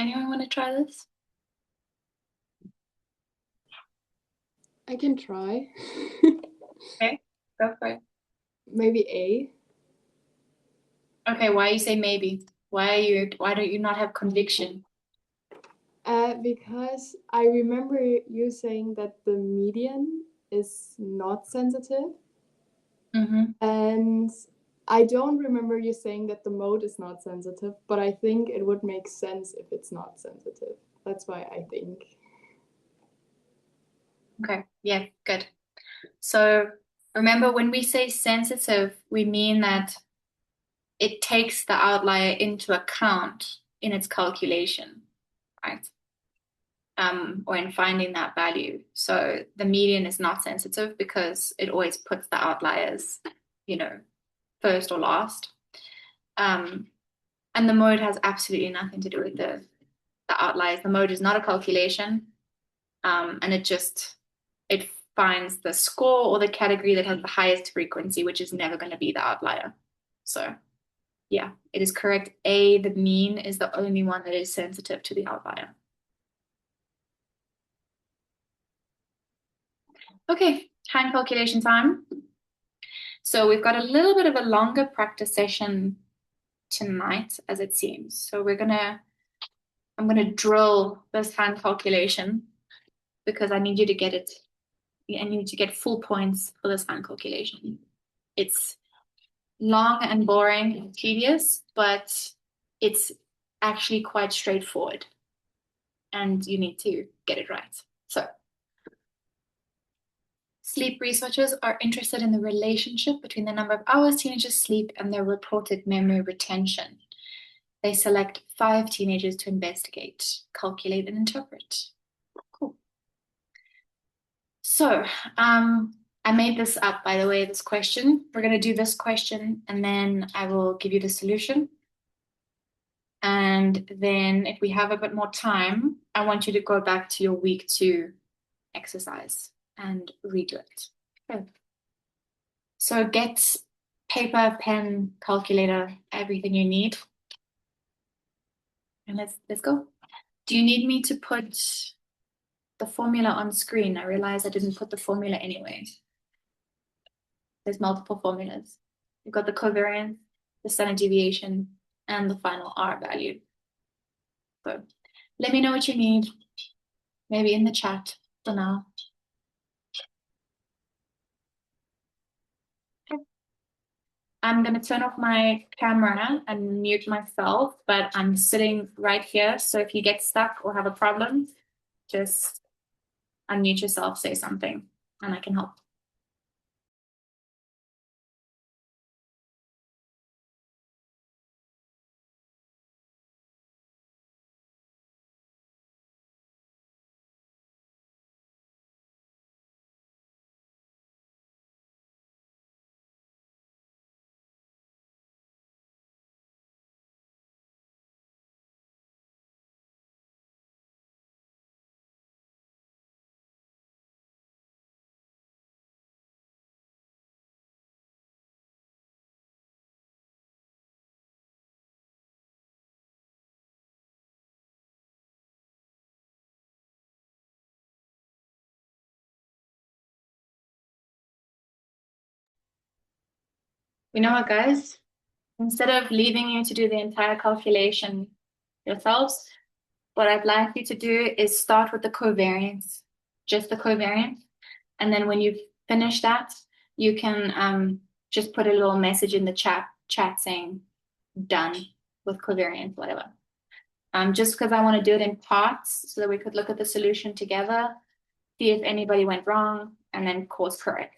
Anyone want to try this? I can try. Okay, go for it. Maybe A. Okay, why you say maybe? Why don't you not have conviction? Because I remember you saying that the median is not sensitive. Mm-hmm. And I don't remember you saying that the mode is not sensitive, but I think it would make sense if it's not sensitive. That's why I think. Okay, yeah, good. So remember, when we say sensitive, we mean that it takes the outlier into account in its calculation, right? Or in finding that value. So the median is not sensitive because it always puts the outliers, first or last. And the mode has absolutely nothing to do with the outliers. The mode is not a calculation, and it finds the score or the category that has the highest frequency, which is never going to be the outlier. So yeah, it is correct. A, the mean is the only one that is sensitive to the outlier. Okay, time calculation time. So we've got a little bit of a longer practice session tonight, as it seems. So I'm gonna drill this hand calculation because I need you to get it. I need to get full points for this hand calculation. It's long and boring and tedious, but it's actually quite straightforward. And you need to get it right. So sleep researchers are interested in the relationship between the number of hours teenagers sleep and their reported memory retention. They select 5 teenagers to investigate, calculate, and interpret. Cool. So, I made this up, by the way, this question. We're going to do this question, and then I will give you the solution. And then if we have a bit more time, I want you to go back to your week 2 exercise and redo it. Okay. So get paper, pen, calculator, everything you need. And let's go. Do you need me to put the formula on screen? I realized I didn't put the formula anyway. There's multiple formulas. You've got the covariance, the standard deviation, and the final R value. So let me know what you need, maybe in the chat for now. Okay. I'm going to turn off my camera and mute myself, but I'm sitting right here. So if you get stuck or have a problem, just unmute yourself, say something, and I can help. You know what, guys? Instead of leaving you to do the entire calculation yourselves, what I'd like you to do is start with the covariance, just the covariance. And then when you've finished that, you can just put a little message in the chat saying done with covariance, whatever. Just because I want to do it in parts so that we could look at the solution together, see if anybody went wrong, and then course correct.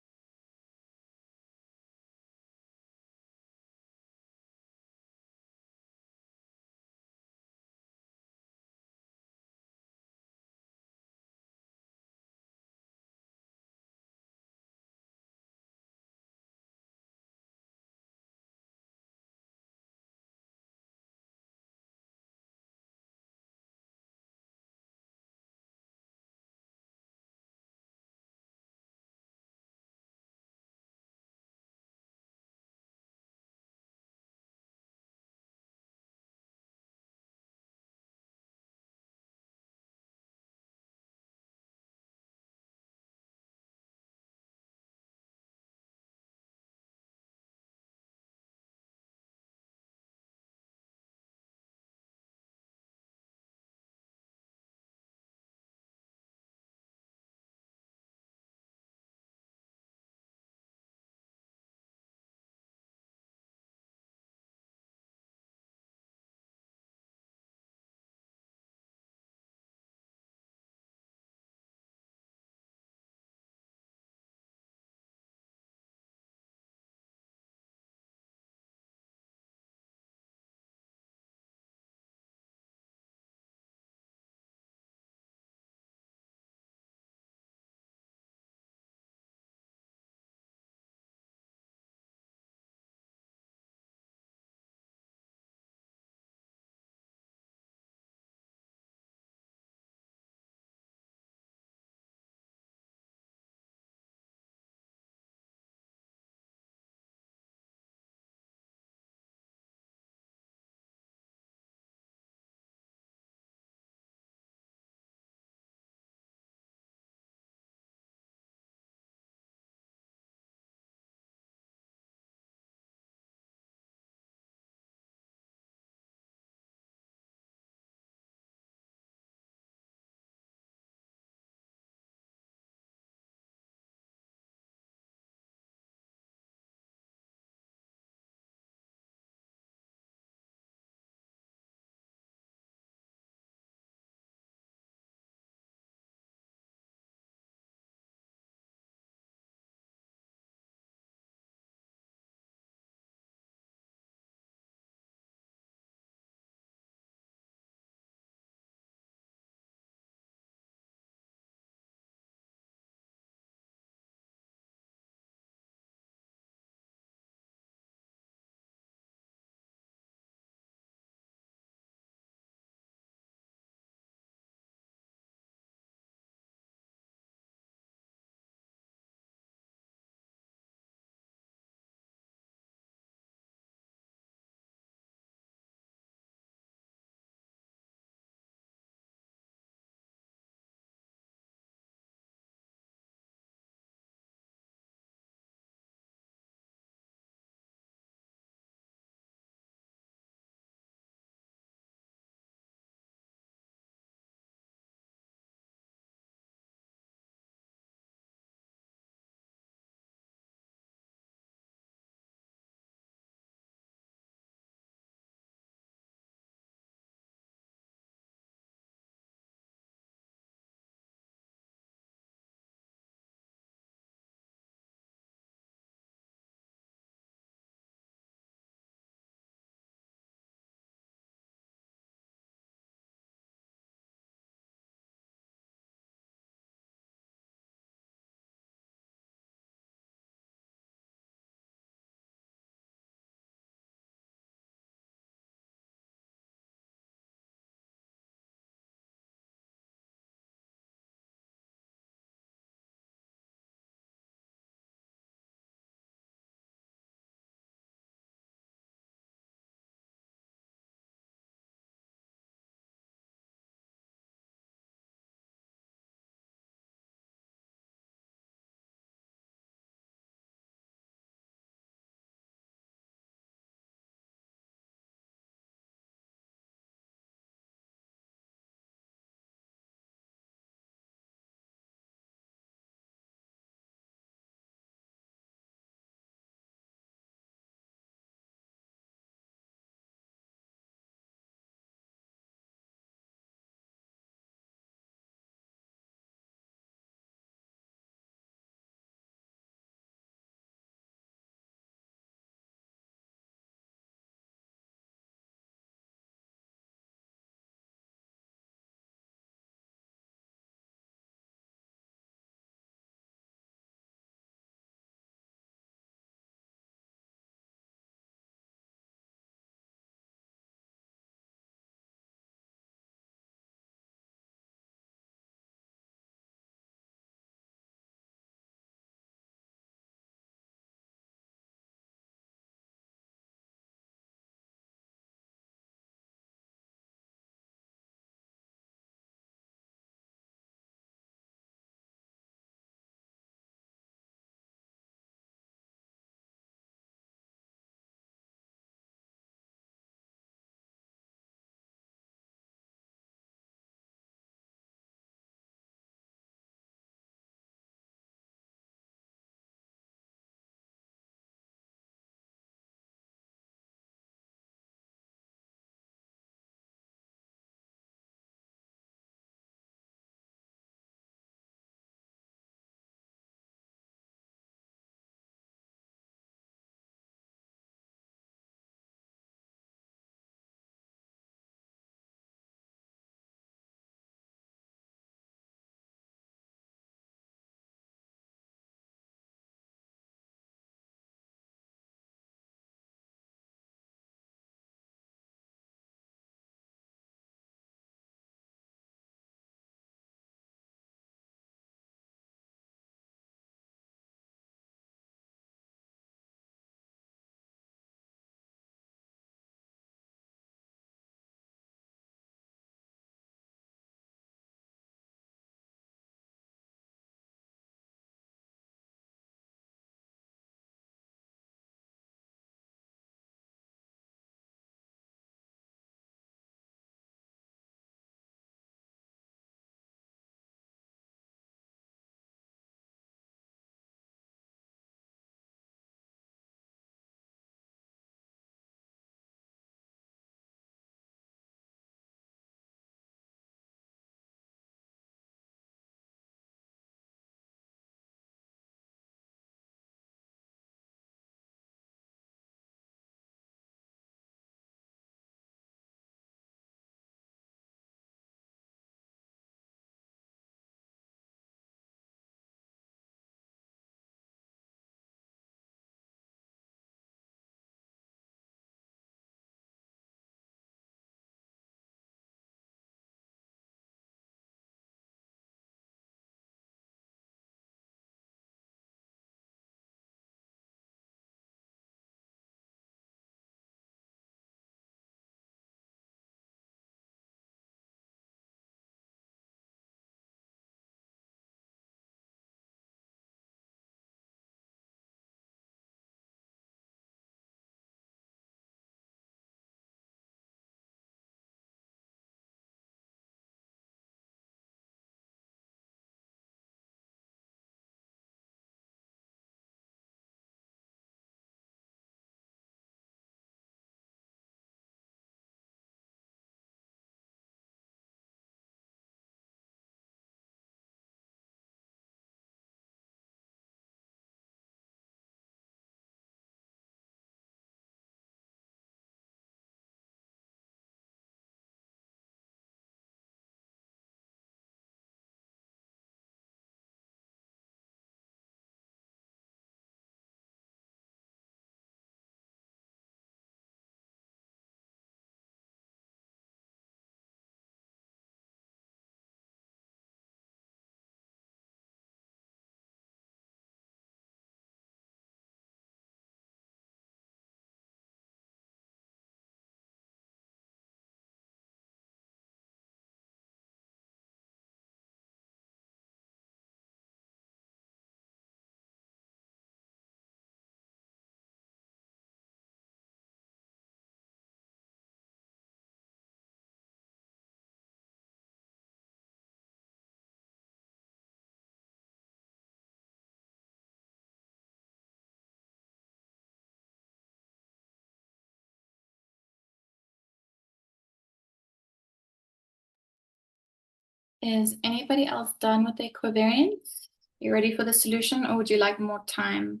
Is anybody else done with their covariance? You ready for the solution, or would you like more time?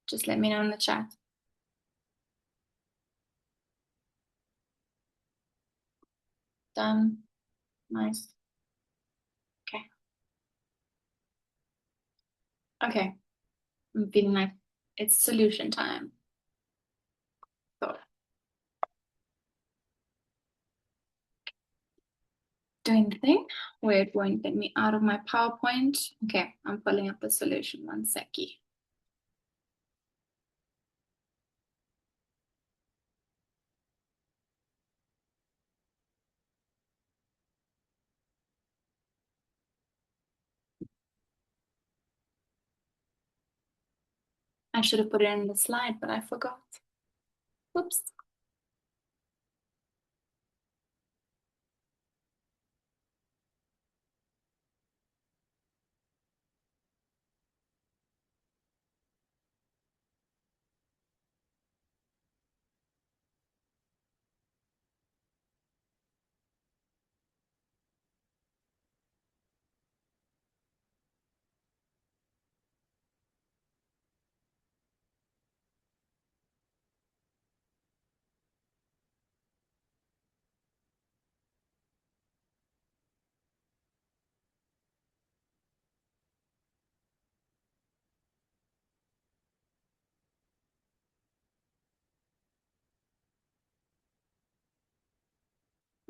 Just let me know in the chat. Done. Nice. Okay. Okay. I'm feeling like it's solution time. So, doing the thing where it won't get me out of my PowerPoint. Okay, I'm pulling up the solution. One seckie. I should have put it in the slide, but I forgot. Whoops.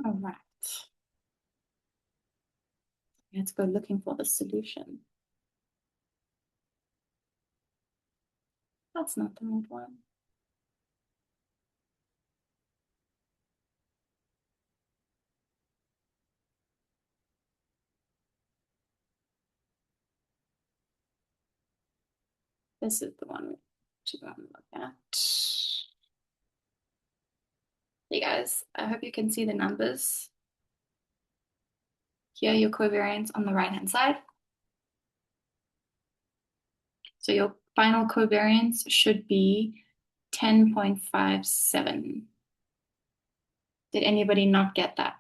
All right. Let's go looking for the solution. That's not the right one. This is the one to go and look at. Hey guys, I hope you can see the numbers. Here are your covariance on the right-hand side. So your final covariance should be 10.57. Did anybody not get that?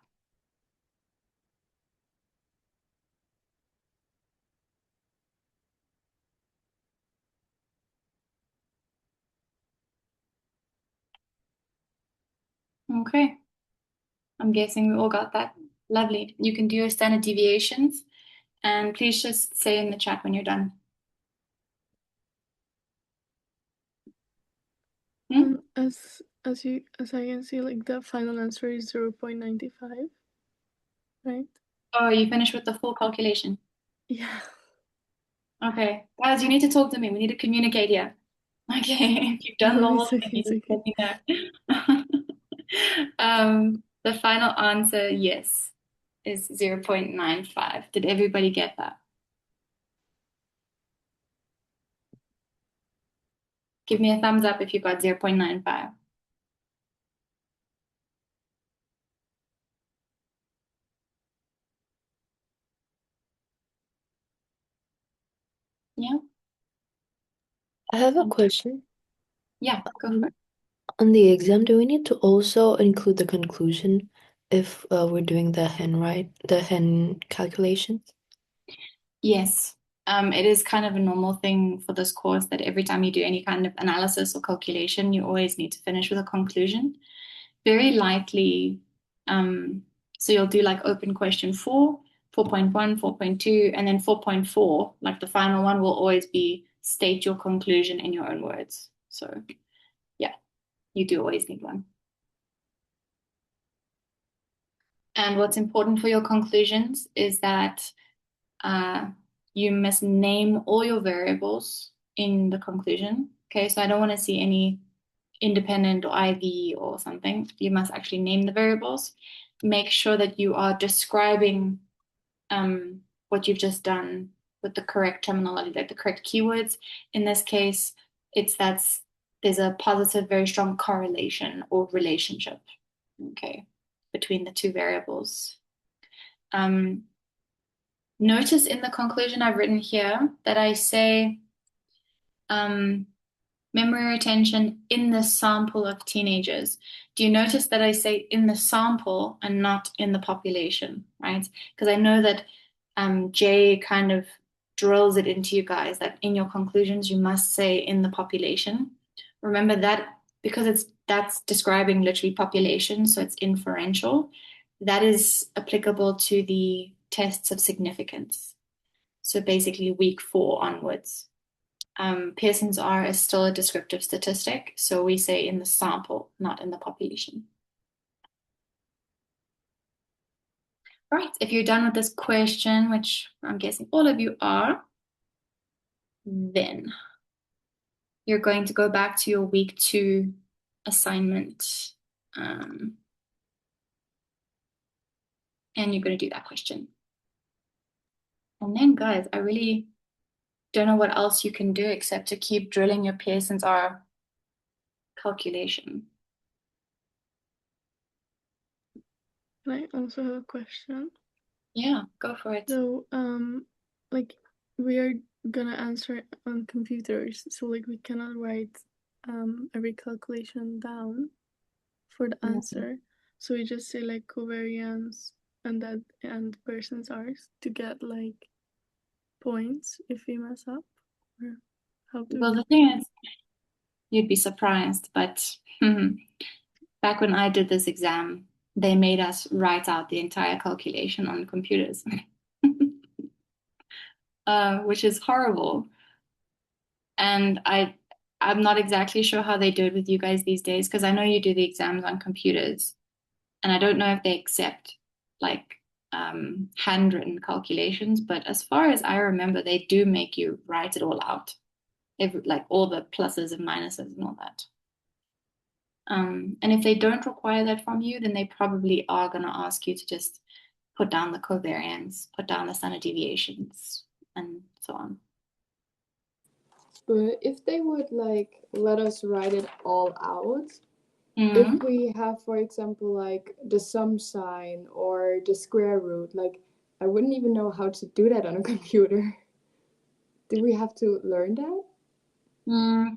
Okay. I'm guessing we all got that. Lovely. You can do your standard deviations, and please just say in the chat when you're done. As I can see, like the final answer is 0.95, right? Oh, you finished with the full calculation? Yeah. Okay. Guys, you need to talk to me. We need to communicate here. Okay, if you've done the No, whole it's thing, okay, let me know. The final answer, yes, is 0.95. Did everybody get that? Give me a thumbs up if you got 0.95. Yeah? I have a question. Yeah, go for it. On the exam, do we need to also include the conclusion if we're doing the Hen calculations? Yes. It is kind of a normal thing for this course that every time you do any kind of analysis or calculation, you always need to finish with a conclusion. Very likely, so you'll do like open question 4, 4.1, 4.2, and then 4.4, like the final one will always be state your conclusion in your own words. So yeah, you do always need one. And what's important for your conclusions is that you must name all your variables in the conclusion. Okay, so I don't want to see any independent or IV or something. You must actually name the variables. Make sure that you are describing what you've just done with the correct terminology, like the correct keywords. In this case, there's a positive, very strong correlation or relationship, okay, between the two variables. Notice in the conclusion I've written here that I say memory retention in the sample of teenagers. Do you notice that I say in the sample and not in the population, right? Because I know that Jay kind of drills it into you guys that in your conclusions you must say in the population. Remember that because that's describing literally population, so it's inferential. That is applicable to the tests of significance. So basically week 4 onwards. Pearson's R is still a descriptive statistic, so we say in the sample, not in the population. All right, if you're done with this question, which I'm guessing all of you are, then you're going to go back to your week 2 assignment, and you're going to do that question. And then, guys, I really don't know what else you can do except to keep drilling your Pearson's R calculation. Can I also have a question? Yeah, go for it. So, like, we are gonna answer on computers, so like we cannot write every calculation down for the answer. So we just say like covariance and that and Pearson's R's to get like points if we mess up. Or how do Well, the thing is, you'd be surprised, but back when I did this exam, they made us write out the entire calculation on computers, which is horrible. And I'm not exactly sure how they do it with you guys these days, because I know you do the exams on computers, and I don't know if they accept like handwritten calculations, but as far as I remember, they do make you write it all out, like all the pluses and minuses and all that. And if they don't require that from you, then they probably are going to ask you to just put down the covariance, put down the standard deviations, and so on. But if they would like let us write it all out, if we have, for example, like the sum sign or the square root, like I wouldn't even know how to do that on a computer. Do we have to learn that?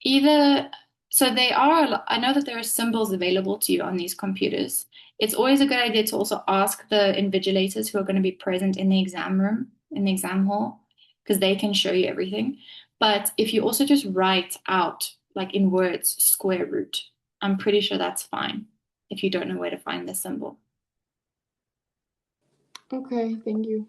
Either, so they are, I know that there are symbols available to you on these computers. It's always a good idea to also ask the invigilators who are going to be present in the exam room, in the exam hall, because they can show you everything. But if you also just write out, like in words, square root, I'm pretty sure that's fine if you don't know where to find the symbol. Okay, thank you.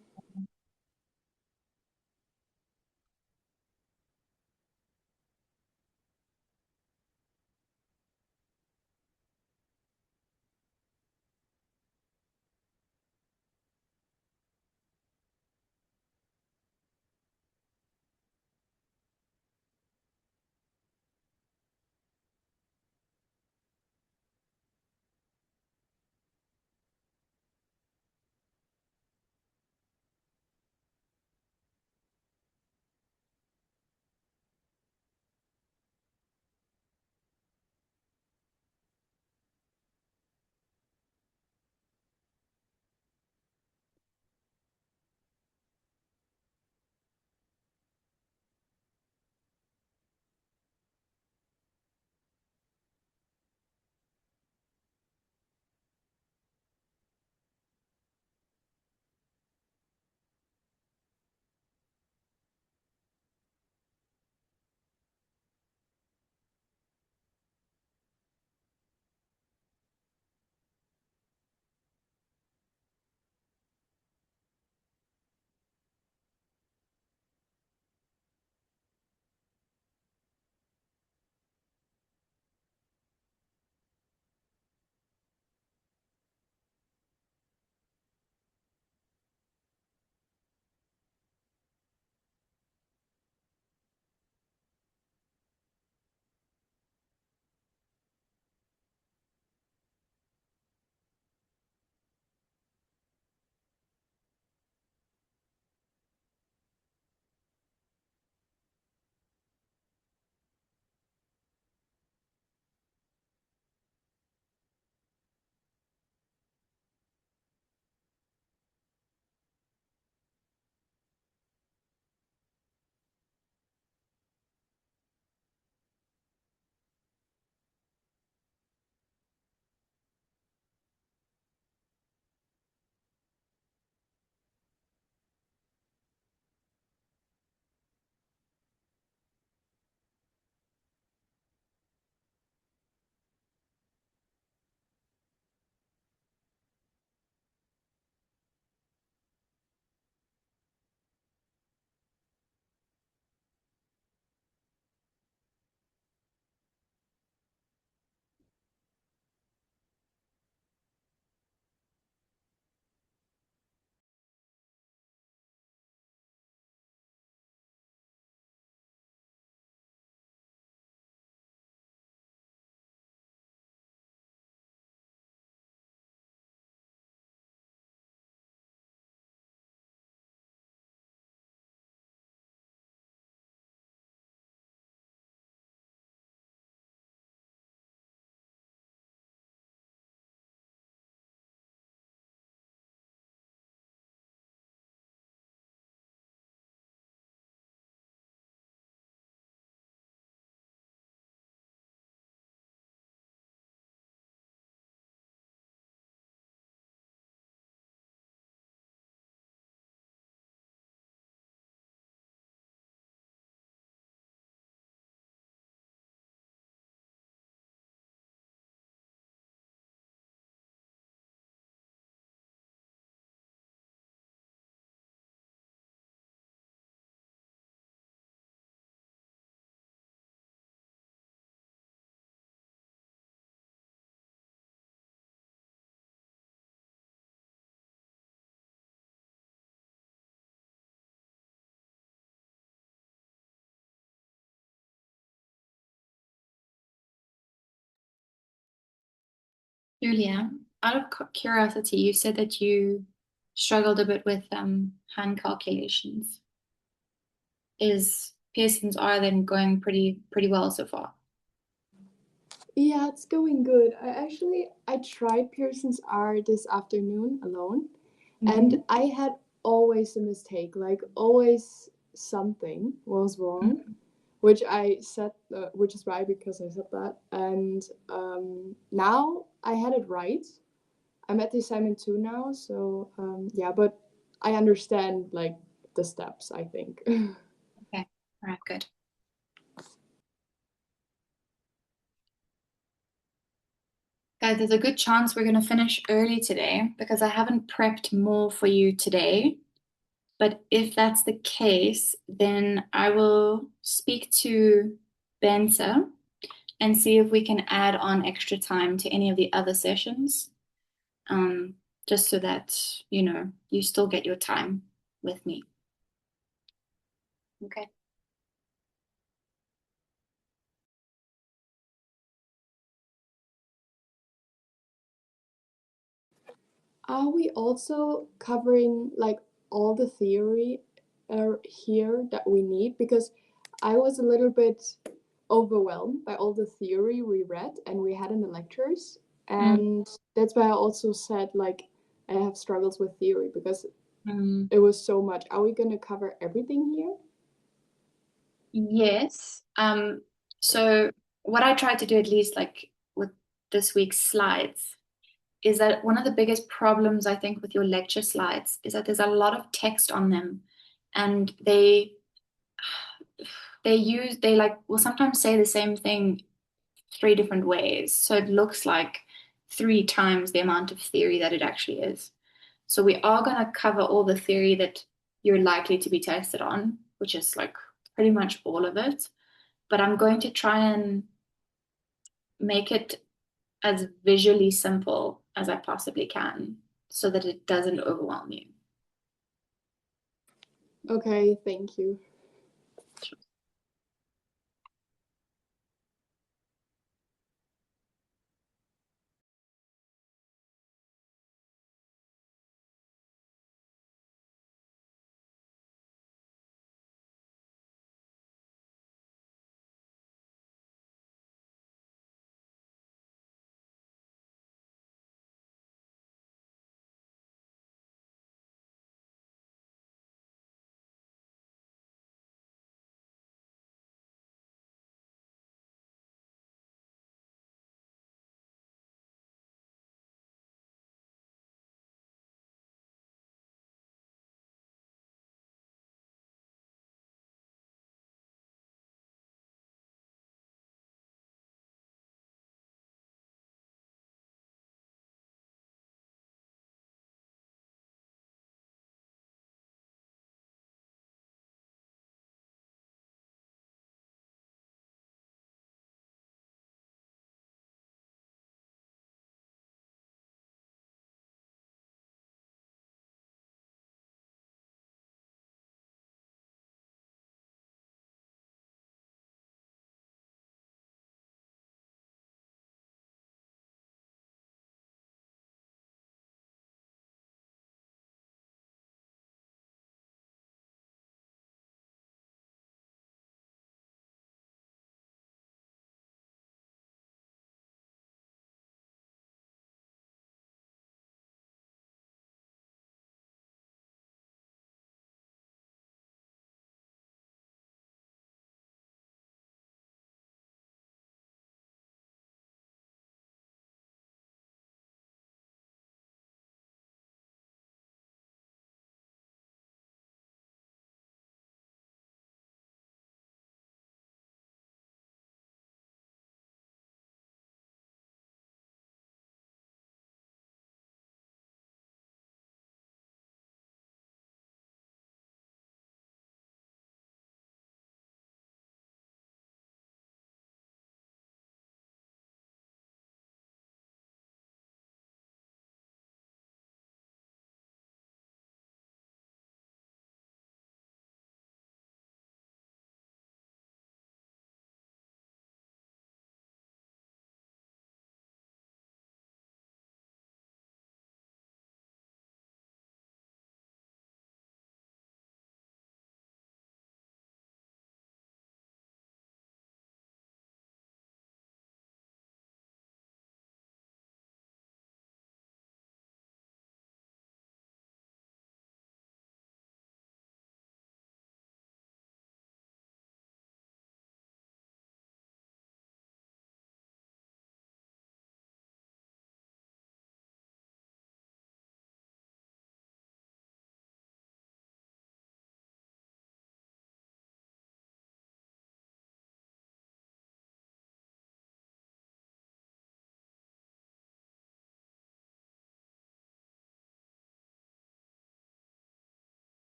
Julia, out of curiosity, you said that you struggled a bit with hand calculations. Is Pearson's R then going pretty well so far? Yeah, it's going good. I tried Pearson's R this afternoon alone, and I had always a mistake, like always something was wrong, which I said, which is why because I said that, and now I had it right. I'm at the assignment 2 now, so yeah, but I understand like the steps, I think. Okay, all right, good. Guys, there's a good chance we're going to finish early today because I haven't prepped more for you today. But if that's the case, then I will speak to Benza and see if we can add on extra time to any of the other sessions, just so that, you still get your time with me. Okay. Are we also covering like all the theory here that we need? Because I was a little bit overwhelmed by all the theory we read and we had in the lectures. And that's why I also said like I have struggles with theory because it was so much. Are we going to cover everything here? Yes. So what I tried to do, at least like with this week's slides, is that one of the biggest problems I think with your lecture slides is that there's a lot of text on them, and they will sometimes say the same thing 3 different ways. So it looks like 3 times the amount of theory that it actually is. So we are going to cover all the theory that you're likely to be tested on, which is like pretty much all of it. But I'm going to try and make it as visually simple as I possibly can so that it doesn't overwhelm you. Okay, thank you.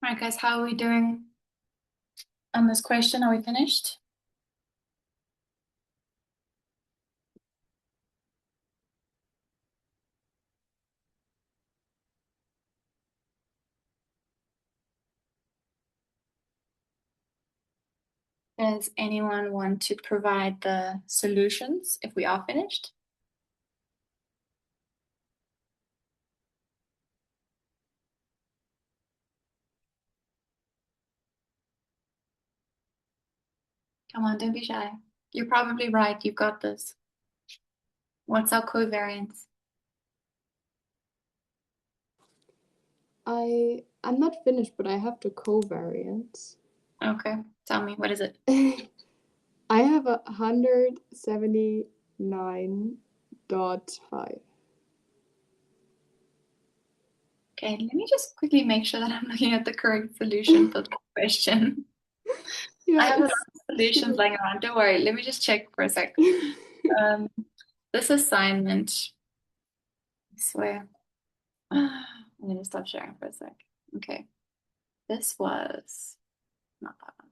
All right, guys, how are we doing on this question? Are we finished? Does anyone want to provide the solutions if we are finished? Come on, don't be shy. You're probably right. You've got this. What's our covariance? I'm not finished, but I have the covariance. Okay, tell me, what is it? I have 179.5. Okay, let me just quickly make sure that I'm looking at the correct solution for the question. Yeah, I have a lot of solutions lying around. Don't worry. Let me just check for a sec. This assignment, I swear. I'm going to stop sharing for a sec. Okay. This was not that one.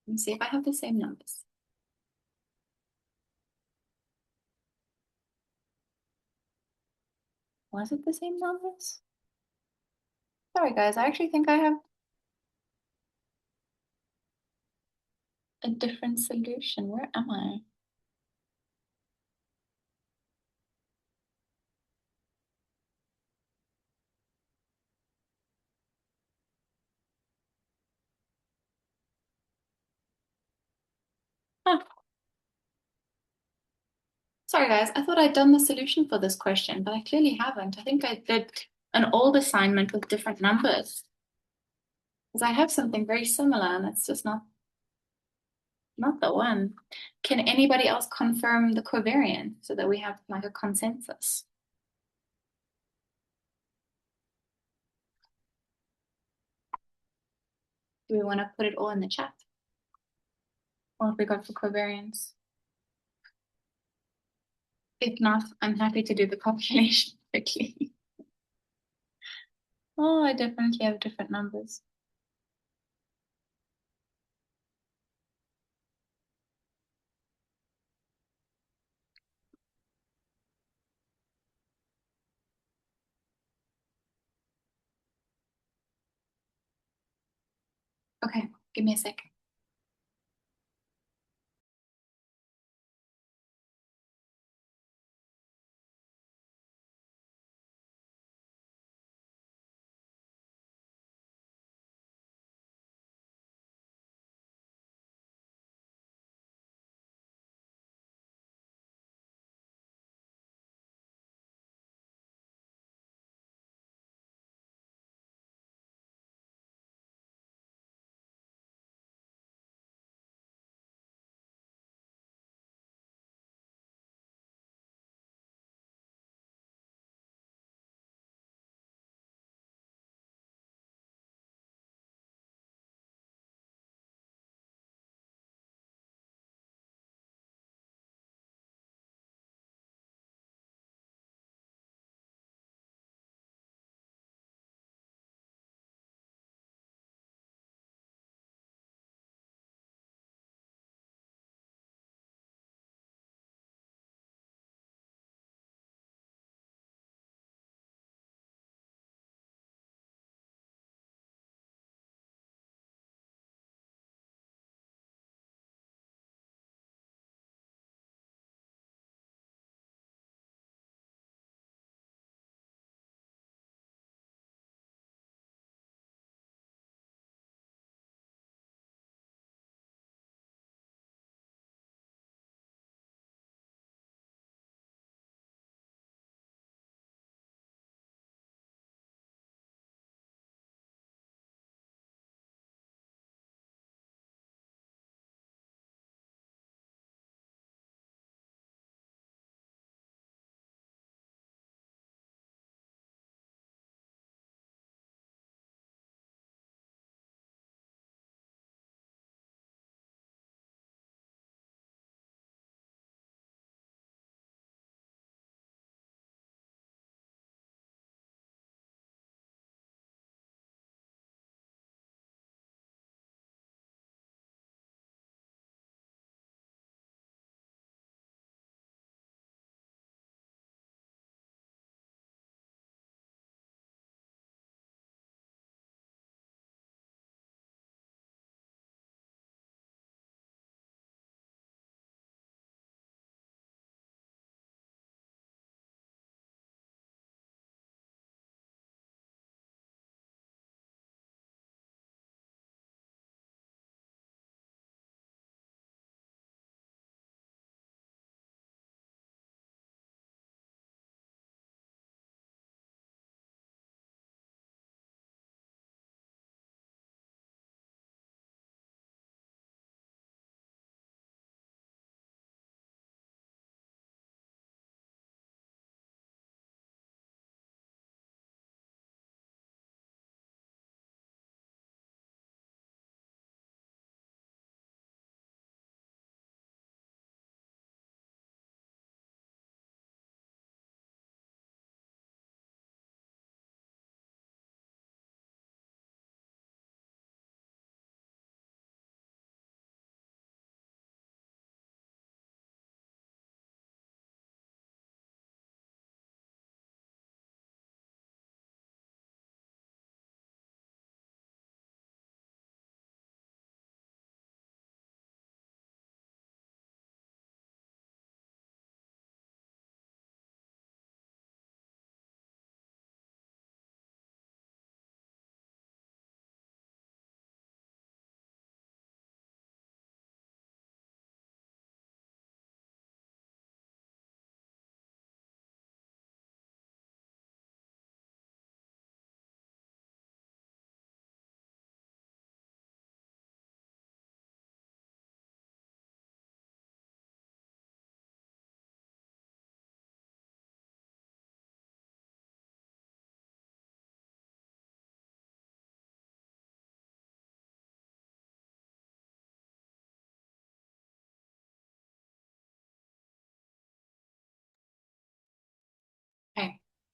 Let me see if I have the same numbers. Was it the same numbers? Sorry, guys. I actually think I have a different solution. Where am I? Huh. Sorry, guys. I thought I'd done the solution for this question, but I clearly haven't. I think I did an old assignment with different numbers. Because I have something very similar and it's just not the one. Can anybody else confirm the covariance so that we have like a consensus? Do we want to put it all in the chat? What have we got for covariance? If not, I'm happy to do the calculation quickly. Oh, I definitely have different numbers. Okay, give me a sec.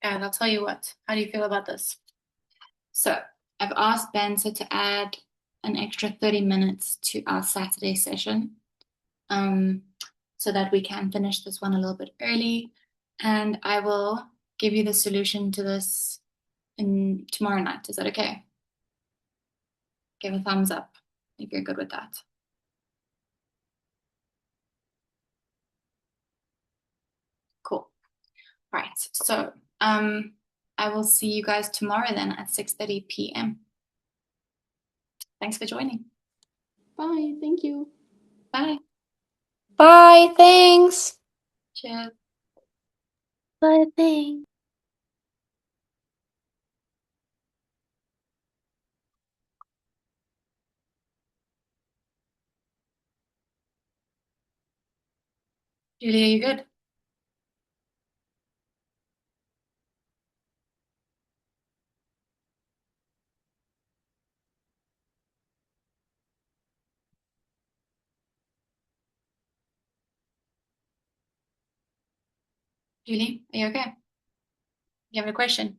Guys, I'll tell you what. How do you feel about this? So I've asked Benza to add an extra 30 minutes to our Saturday session, so that we can finish this one a little bit early. And I will give you the solution to this tomorrow night. Is that okay? Give a thumbs up if you're good with that. Cool. Right. So I will see you guys tomorrow then at 6:30 p.m. Thanks for joining. Bye. Thank you. Bye. Bye, thanks. Cheers. Bye, thanks. Julie, are you good? Julie, are you okay? You have a question?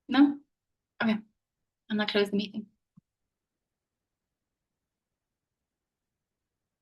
No? Okay. I'm gonna close the meeting.